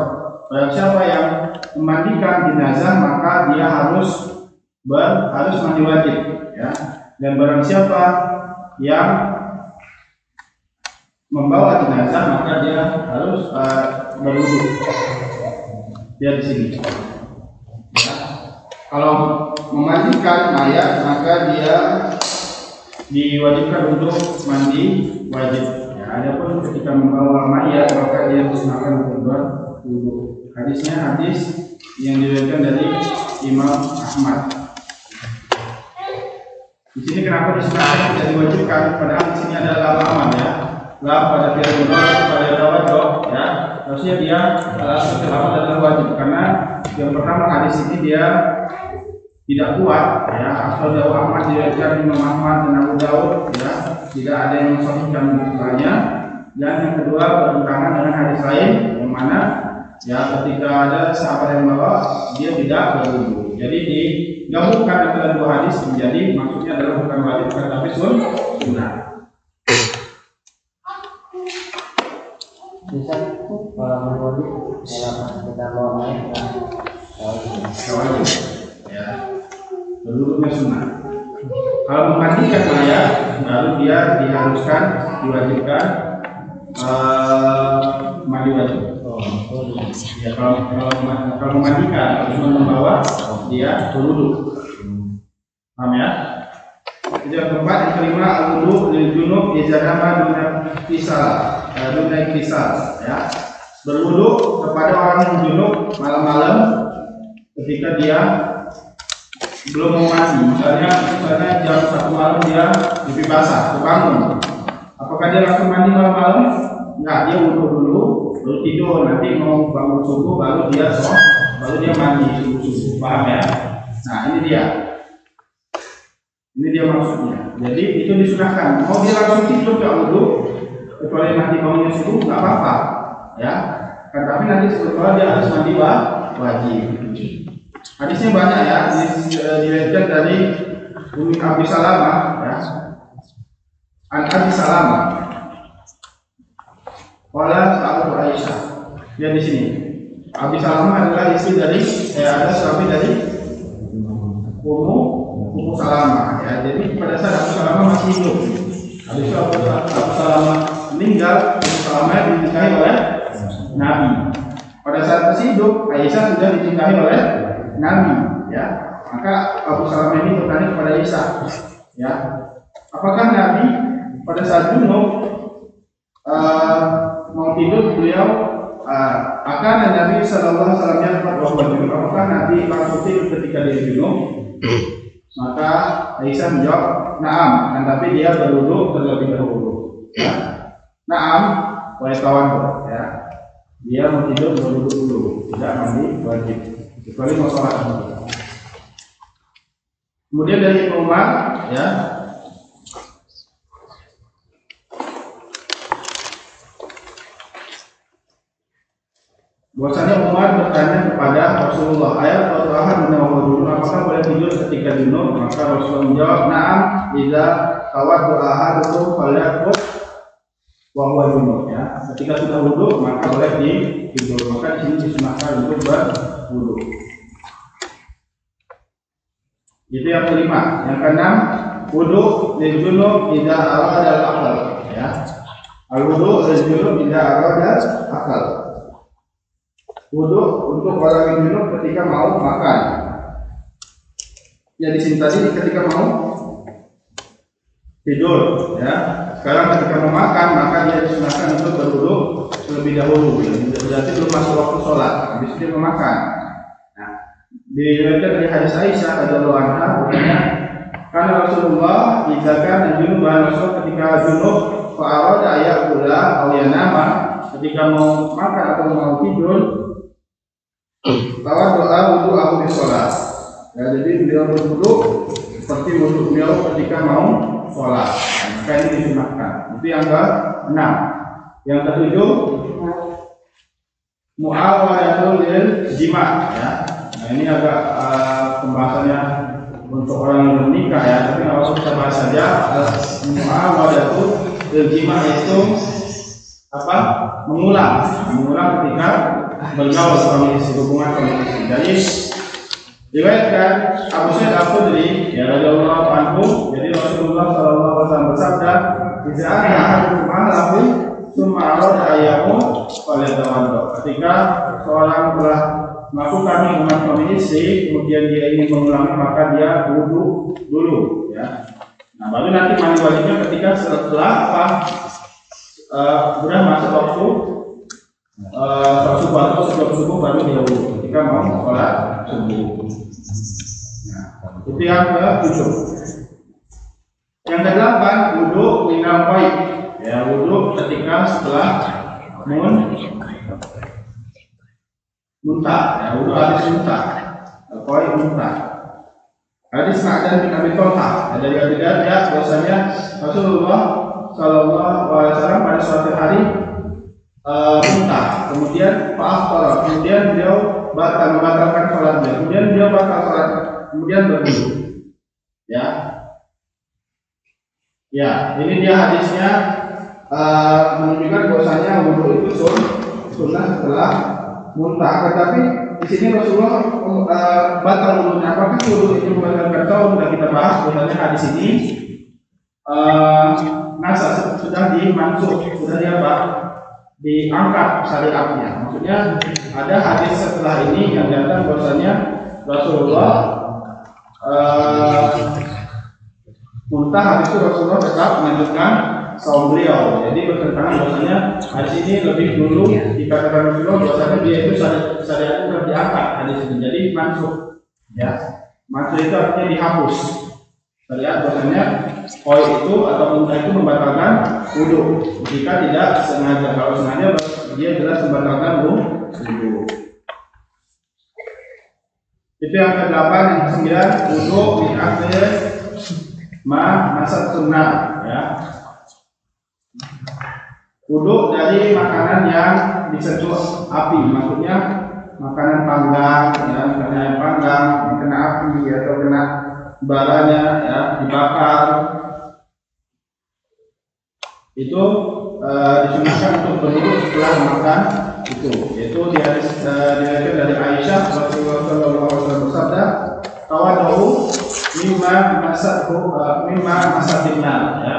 S1: Barang siapa yang memandikan jenazah maka dia harus mandi wajib, ya. Dan barang siapa yang membawa jenazah maka dia harus berwudu. Dia di sini. Ya. Kalau memandikan mayat maka dia diwajibkan untuk mandi wajib. Ya, adapun ketika membawa mayat maka dia disunahkan untuk berwudu. Hadisnya hadis yang diriwayatkan dari Imam Ahmad. Di sini kenapa disunahkan tidak diwajibkan? Padahal di sini ada lam ya. Lam pada fi'il mudhari pada tawaddu, ya. Harusnya dia setelah adalah wajib, karena yang pertama hadis ini dia tidak kuat, ya. Asal Dawu Ahmad diriwayatkan Imam Ahmad dan Abu Dawud, ya. Tidak ada yang mensahihkan menurutnya. Dan yang kedua bertentangan dengan hadis lain yang mana, ya, ketika ada sahabat yang bawa dia tidak berwudu. Jadi digabungkan antara dua hadis menjadi maksudnya adalah bukan wajib tapi sunnah.
S3: Bisa kalau berwudu dalam kita bawa mayat
S1: wajib, ya. Berwudunya sunnah. Kalau memandikan mayat baru dia diharuskan diwajibkan mandi wajib. Ya, kalau memandikan, kalau membawa dia berwudu. Paham ya? Yang keempat, yang kelima, al-wudu lil junub yazama duna kisal, ya. Berwudu kepada orang yang junub malam-malam ketika dia belum mau mandi. Misalnya jam 1 malam dia mimpi basah, terbangun. Apakah dia langsung mandi malam-malam? Enggak, dia wudu dulu, baru tidur. Nanti mau bangun subuh baru dia mandi subuh. Paham ya? Nah, ini dia maksudnya. Jadi itu disunahkan. Mau dia langsung tidur ke wudu, kecuali nanti bangunnya subuh nggak apa-apa, ya. Kan tapi nanti setelah dia harus mandi wajib. Hadisnya banyak ya, diriwayatkan dari Ummi Abi Salamah, ya. An Abi Salamah. Qala sa'altu Aisyah. Dia di sini. Abi Salamah adalah istri dari ada suami dari Ummu Salamah, ya. Jadi pada saat Abu Salamah masih hidup, habis itu Abu Salamah meninggal, Ummu Salamah dinikahi oleh Nabi. Pada saat masih hidup, Aisyah sudah dinikahi oleh Nabi, ya. Maka Abu Salamah ini bertanya kepada Aisyah, ya, apakah Nabi pada saat junub mau tidur beliau akan Nabi Sallallahu Alaihi Wasallam yang berwajib, apakah Nabi langsung tidur ketika dia junub? Maka Aisyah menjawab, "Na'am," tapi dia berwudu terlebih dahulu. Ya. "Na'am," wahai kawan, ya. Dia mau tidur berwudu dulu, tidak mandi wajib, kecuali mau sholat. Kemudian dari Ibnu Umar, ya. Bahwasanya Umar bertanya kepada Rasulullah, ayat Al-Quran apakah boleh tidur ketika junub? Maka Rasulullah menjawab, "Na'am, idza tawaddu ahadukum falyaqut wa huwa junub." Ya, ketika sudah wudu maka boleh tidur. Maka di sini disunahkan untuk berwudu. Itu yang kelima. Yang keenam, wudu lil junub idza arada al-aqal, ya. Al-wudu lil junub idza arada al-aqal. Wudu untuk orang yang junub ketika mau makan. Ya di sini tadi ketika mau tidur, ya. Sekarang ketika mau makan maka dia disunahkan untuk berwudu terlebih dahulu. Berarti belum masuk waktu sholat, habis itu dia memakan. Nah, diriwayatkan dari hadis Aisyah radhiyallahu anha, bahwasanya karena Rasulullah jika kan junub Rasul ketika junub fa'arada ayakula aw yanama, ketika mau makan atau mau tidur, lawan doa wudu aku di sholat. Ya, jadi beliau berwudu seperti wudu beliau ketika mau sholat. Maka ini disunahkan. Itu yang ke-6. Yang ke-7, mu'awadatul lil jima', ya. Nah ini agak pembahasannya untuk orang yang belum nikah, ya. Tapi nggak usah kita bahas saja. Mu'awadatul lil jima' itu apa? Mengulang ketika bergaul suami istri, hubungan suami istri. Jadi diriwayatkan Abu Sa'id Al-Khudri, ya, radhiyallahu anhu, jadi Rasulullah sallallahu alaihi wasallam bersabda, "Idza ahadukum ahlahu tsumma arada ayyamu falyatawadda." Ketika seorang telah melakukan hubungan suami istri, kemudian dia ingin mengulangi, maka dia wudu dulu, ya. Nah, baru nanti mandi wajibnya ketika setelah apa? Sudah masuk waktu subuh atau sebelum subuh baru dia wudu ketika mau sholat subuh. Nah, itu yang ke-7. Yang ke-8, wudu minal qaid, ya, wudu ketika setelah muntah, ya, wudu habis muntah, qaid muntah. Hadis Sa'dan bin Abi Thalhah dari Abi Darda, bahwasanya Rasulullah sallallahu alaihi wasallam pada suatu hari muntah, kemudian fa'aftara, kemudian beliau membatalkan sholatnya, kemudian beliau batal sholat, kemudian berwudu, ya. Ya, ini dia hadisnya menunjukkan bahwasanya wudu itu sunnah setelah muntah. Tetapi di sini Rasulullah batal wudunya. Apakah wudu itu membatalkan sholat? Sudah kita bahas bahwasanya hadis ini sudah dimansuh, sudah diangkat syariatnya. Maksudnya ada hadis setelah ini yang datang bahwasanya Rasulullah muntah, habis itu Rasulullah tetap melanjutkan saum beliau. Jadi bertentangan bahwasanya hadis ini lebih dulu dikatakan Rasulullah bahwasanya dia itu syariat sudah diangkat hadis ini. Jadi mansuh, ya. Mansuh itu artinya dihapus. Syariat bahwasanya qaid itu atau muntah itu membatalkan wudu jika tidak sengaja. Kalau sengaja dia jelas membatalkan wudu. Itu yang ke-8. Yang ke-9, wudu min akhir masat sunnah, ya. Wudu dari makanan yang disentuh api, maksudnya makanan panggang, ya, makanan yang panggang, kena api atau kena baranya, ya, dibakar, itu disunahkan untuk berwudu setelah makan itu. Yaitu diriwayatkan dari Aisyah Rasulullah SAW bersabda, "Tawadahu mimma masatinna," ya.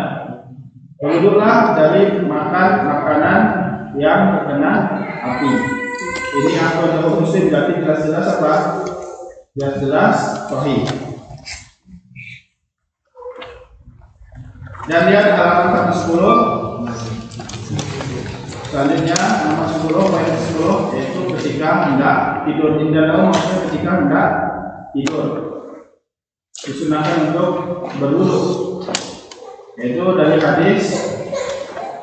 S1: Berwudulah dari makan makanan yang terkena api. Ini akhrajahu Muslim, berarti jelas-jelas apa? Jelas-jelas sahih. Dan lihat halaman 10. Selanjutnya nomor 10, poin 10, yaitu ketika hendak tidur. Indah maksudnya ketika hendak tidur disunahkan untuk berwudu. Yaitu dari hadis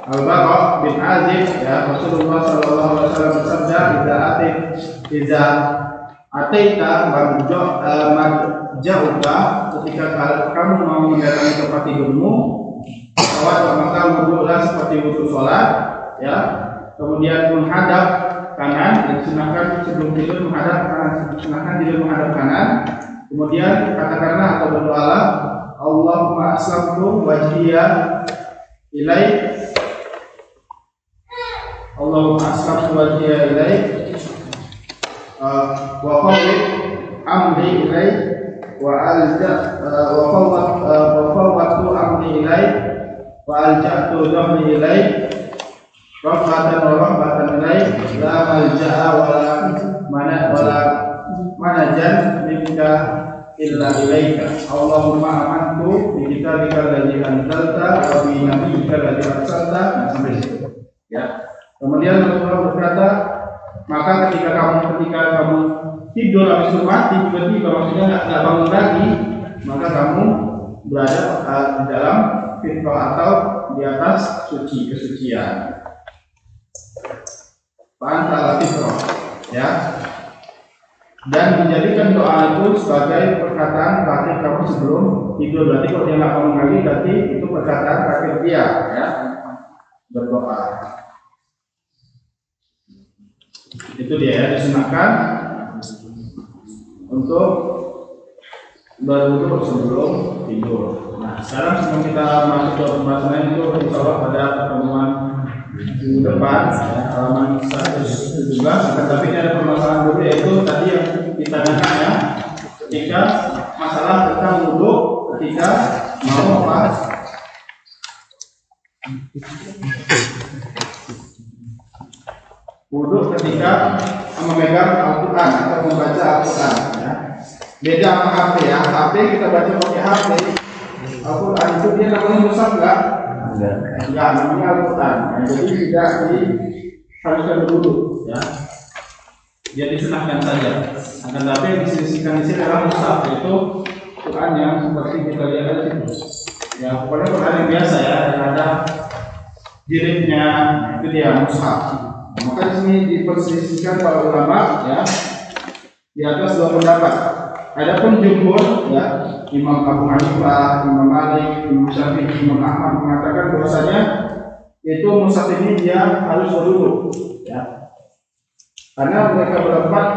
S1: Al-Bara bin Azib, ya, Rasulullah SAW bersabda, "Idza ataita marja'uka," ketika kamu mau mendatangi tempat tidurmu, maka wudulah seperti wudu sholat, ya. Kemudian menghadap kanan, disunahkan sebelum tidur menghadap kanan, disunahkan tidur menghadap kanan. Kemudian katakanlah atau berdoalah, "Allahumma aslamtu wajhiya ilaik, Allahumma aslamtu wajhiya ilaik, wa fawwid amri ilaik, wa fawwadtu amri ilaik, wa alja'tu dhahri ilaik, rahmatan wa rahmatan ilaik, la malja'a wala manajan minka illa ilaika. Allahumma amantu bi kitabika alladzi anzalta wa bi nabiyyika alladzi arsalta." Nah, sampai situ. Ya. Kemudian Rasulullah berkata, maka ketika kamu tidur habis mati tiba-tiba, maksudnya nggak bangun lagi, maka kamu berada di dalam fitrah atau di atas kesucian. Pantala fitrah, ya. Dan menjadikan doa itu sebagai perkataan terakhir kamu sebelum tidur. Berarti kalau dia nggak bangun lagi, berarti itu perkataan terakhir dia, ya, berdoa. Itu dia, ya, disunahkan untuk berwudu sebelum tidur. Nah, sekarang sebelum kita masuk ke pembahasan itu, insyaallah pada pertemuan minggu depan, ya, halaman 117. Tapi ini ada permasalahan dulu, yaitu tadi yang ditanyakan, ya, ketika masalah tentang wudu ketika mau apa? Wudu ketika memegang Al-Quran atau membaca Al-Quran, ya. Beda sama HP, ya. HP kita baca pakai HP. Al-Quran itu dia namanya mushaf enggak? Enggak, namanya Al-Quran. Nah, jadi tidak diharuskan berwudu, ya. Dia disunahkan saja. Akan tapi yang diselisihkan di sini adalah mushaf, yaitu Quran yang seperti kita lihat di situ. Ya, pokoknya Quran yang biasa, ya, yang ada jilidnya, itu dia mushaf. Maka di sini diperselisihkan para ulama, ya, di atas dua pendapat. Adapun jumhur, ya, Imam Abu Hanifah, Imam Malik, Imam Syafi'i, Imam Ahmad mengatakan bahwasanya itu mushaf ini dia harus berwudu, ya. Karena mereka berempat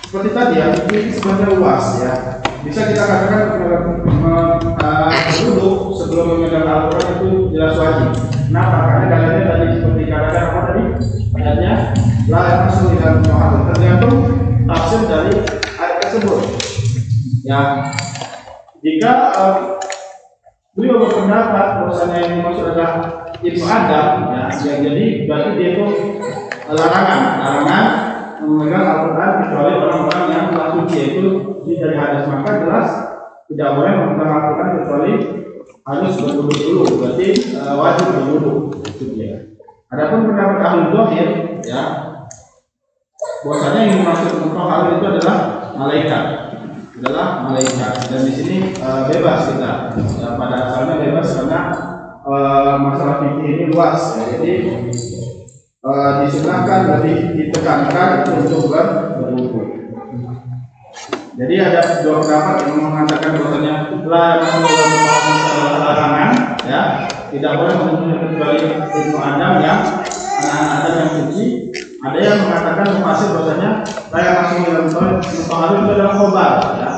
S1: seperti tadi, ya, ini sebenarnya luas, ya. Bisa kita katakan berwudu sebelum memegang Al-Quran itu jelas wajib. Kenapa? Karena dalilnya tadi seperti katakan apa tadi? Ayatnya la yamassu illa al-mutahharun. Tergantung tafsir dari ayat tersebut. Ya, jika beliau berpendapat bahwasanya yang dimaksud adalah Ibnu Adam, ya, jadi berarti dia itu larangan memegang Al-Quran kecuali orang-orang yang telah suci, yaitu dari hadas, maka jelas tidak boleh memegang Al-Quran kecuali harus berwudu dulu, berarti wajib berwudu. Itu dia. Adapun pendapat ahli dzahir, ya, bahwasanya yang dimaksud mutahhar itu adalah malaikat, dan di sini bebas kita, ya, pada asalnya bebas karena masalah fikih ini luas, ya. Jadi disunahkan, berarti ditekankan untuk berwudu. Jadi ada dua pendapat yang mengatakan bahwasanya la masalah larangan, ya. tidak boleh memenuhi kecuali Ibnu Adam yang anak-anak Adam yang suci. Ada yang mengatakan mufasir bahwasanya layak masuk dalam mutahharun itu adalah khobar, ya.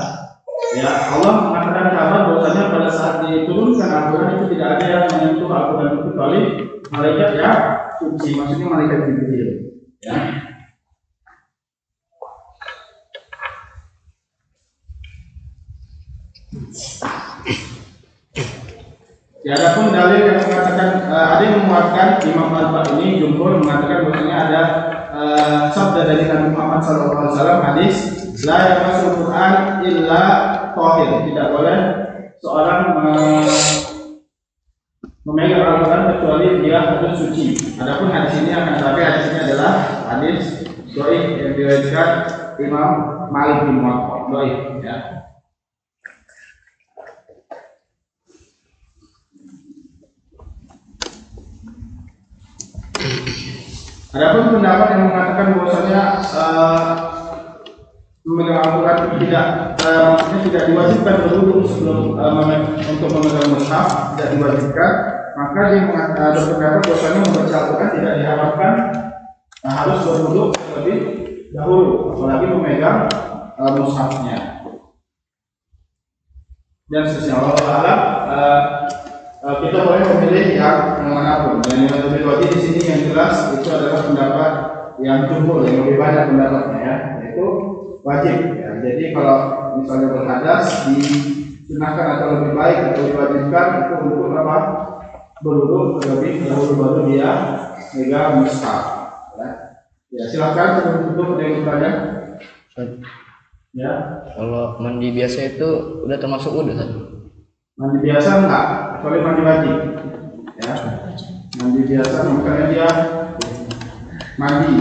S1: Ya, Allah mengatakan kabar bahwasanya pada saat diturunkan Al-Quran itu tidak ada yang menyentuh Al-Quran itu kecuali malaikat yang suci, maksudnya malaikat Jibril, ya. Ya, adapun dalil yang mengatakan ada yang menguatkan Imam Al-Baqi ini jumhur mengatakan bahwasanya ada sabda dari Nabi Muhammad SAW hadis la yamassul Quran illa thahir, tidak boleh seorang memegang Al-Quran kecuali dia harus suci. Adapun hadis ini akan tetapi hadis ini adalah hadis dhaif yang diriwayatkan Imam Malik bin Muwatta, dhaif, ya. Adapun pendapat yang mengatakan bahwasanya memegang Al-Quran maksudnya tidak diwajibkan berwudu sebelum untuk memegang mushaf, tidak diwajibkan, maka dia berpendapat bahwasanya membaca Al-Quran tidak diharapkan harus berwudu terlebih dahulu, apalagi memegang mushafnya. Dan seterusnya, Allah kita boleh memilih yang manapun. Dan yang lebih wajib di sini yang jelas itu adalah pendapat yang jumhur, yang lebih banyak pendapatnya, ya, yaitu wajib. Ya. Jadi kalau misalnya berhadas disunahkan atau lebih baik atau diwajibkan itu untuk apa? Berwudu terlebih dahulu baru dia megang mushaf. Ya, silakan untuk yang bertanya. Ya.
S4: Kalau mandi biasa itu udah termasuk wudu kan?
S1: Mandi biasa enggak, kecuali mandi wajib. Ya. Mandi biasa makanya dia mandi.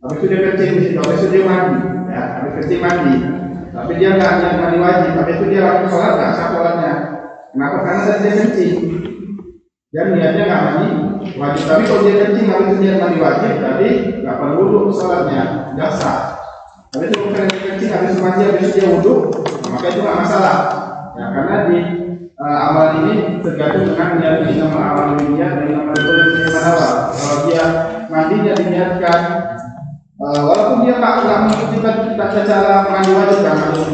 S1: Habis itu dia kencing di situ, habis itu dia mandi. Ya, habis kencing mandi. Tapi dia enggak niat mandi wajib, habis itu dia langsung sholat enggak sah sholatnya. Kenapa? Karena tadi dia kencing. Dan niatnya enggak mandi wajib. Tapi kalau dia kencing habis itu dia mandi wajib, berarti enggak perlu wudu sholatnya, enggak sah. Habis itu bukan dia kencing habis itu mandi, habis itu dia wudu, maka itu enggak masalah. Ya, karena di amal ini tergantung dengan niat yang amal niat dan amal itu awal. Kalau dia mandinya diniatkan, walaupun dia nggak mengikuti kita cara mandi wajib, kan harus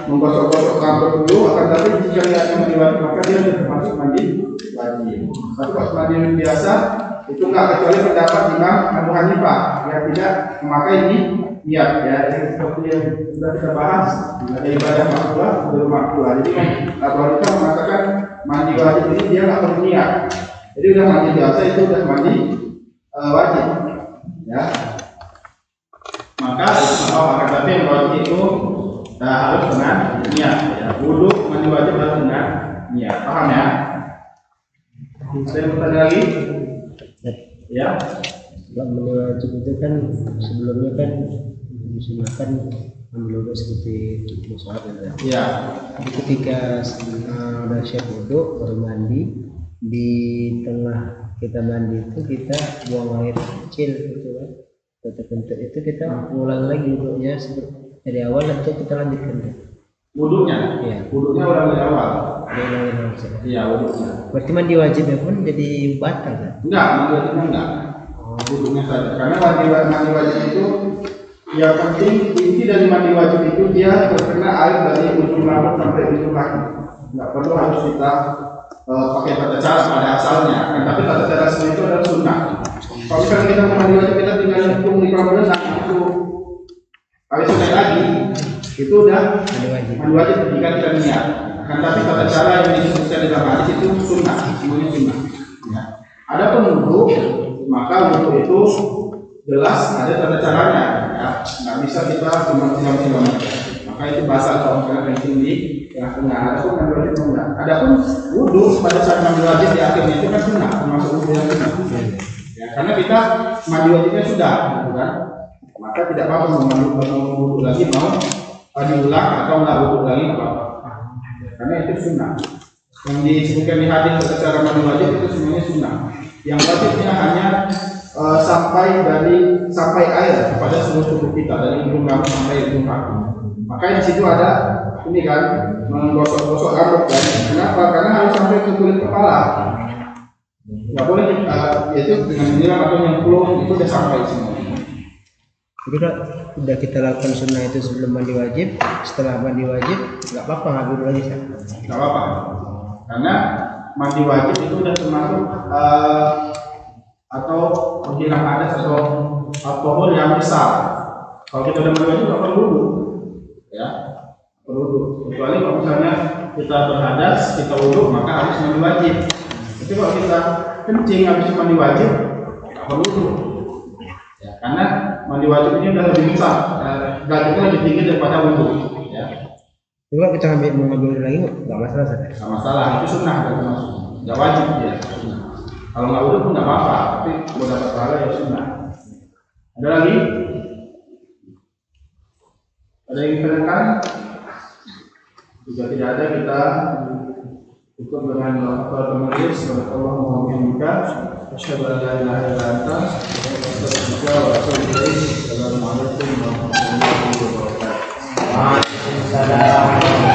S1: menggosok-gosok rambut dulu, akan tapi jika niatnya mandi wajib maka dia sudah termasuk mandi wajib. Tapi kalau mandi biasa itu nggak, kecuali pendapat Imam Abu Hanifah yang tidak memakai ini niat, ya, yang seperti yang sudah kita bahas ada ibadah makruh belum makruh. Jadi Abu Hanifah mengatakan mandi wajib ini dia nggak perlu niat, jadi udah mandi biasa itu udah mandi wajib, ya. Maka tapi yang wajib itu harus dengan niat, ya. Wudu mandi wajib harus dengan niat, paham ya? Saya bertanya lagi, ya.
S3: Kalau mandi wajib itu kan sebelumnya kan disunahkan ambil wudu seperti sholat,
S1: ya.
S3: Jadi ketika udah siap wudu baru mandi, di tengah kita mandi itu kita buang air kecil gitu kan, tertentu itu kita ulang lagi wudunya seperti dari awal atau kita lanjutkan
S1: Wudunya,
S3: ya.
S1: Wudunya ulang dari awal. Iya, wudunya.
S3: Berarti mandi wajibnya pun jadi batal kan?
S1: Enggak, mandi wajibnya enggak. Wudunya saja. Karena mandi wajib itu yang penting inti dari mandi wajib itu dia terkena air dari ujung rambut sampai ujung kaki. Enggak perlu harus kita pakai tata cara pada asalnya. Tapi tata cara semua itu adalah sunnah. Kalau misalnya kita mau mandi wajib kita tinggal hitung di rambut itu habis itu lagi itu udah mandi wajib ketika kita niat. Tapi tata cara yang disebutkan di dalam hadis itu sunnah, semuanya sunnah. Ya. Ada wudu, maka wudu itu jelas ada tata caranya, ya. Nggak bisa kita cuma silam-silam aja. Maka itu basal kalau misalnya kencing di yang tengah. Ada pun mandi wajib enggak. Adapun wudu pada saat mandi wajib di akhirnya itu kan sunnah, termasuk wudu yang sunnah. Ya, karena kita mandi wajibnya sudah, gitu kan? Maka tidak apa-apa mau wudu lagi, mau diulang atau nggak wudu lagi nggak apa-apa. Karena itu sunnah. Yang disebutkan di hadis secara mandi wajib itu semuanya sunnah. Yang wajibnya hanya sampai air kepada seluruh tubuh kita dari ujung rambut sampai ujung kaki. Makanya di situ ada ini kan menggosok-gosok rambut kan. Kenapa? Karena harus sampai ke kulit kepala. Nggak boleh yaitu dengan menyiram atau nyemplung itu udah sampai semua.
S3: Jadi kalau udah kita lakukan sunnah itu sebelum mandi wajib, setelah mandi wajib nggak apa-apa nggak dulu lagi sah.
S1: Nggak apa-apa. Karena mandi wajib itu udah termasuk atau penghilang hadas atau alkohol yang besar. Kalau kita udah mandi wajib nggak perlu wudhu, ya perlu wudhu. Kecuali kalau misalnya kita berhadas, kita wudhu maka harus mandi wajib. Tapi kalau kita kencing habis mandi wajib nggak perlu wudhu. Ya, karena mandi wajib ini udah lebih besar, derajatnya lebih tinggi daripada wudhu. Ya.
S3: Juga kita mau ngambil lagi nggak masalah sah.
S1: Nggak masalah, itu sunnah nggak termasuk, nggak wajib ya. Sunnah. Kalau nggak wudhu pun nggak apa-apa, tapi mau dapat pahala ya sunnah. Ada lagi? Ada yang ditanyakan? Jika tidak ada, kita cukup dengan doa penulis. Subhanallah wa bihamdika, asyhadu an la ilaha illa anta, astaghfiruka wa atubu ilaik. Assalamualaikum warahmatullahi wabarakatuh.
S3: Waalaikumsalam.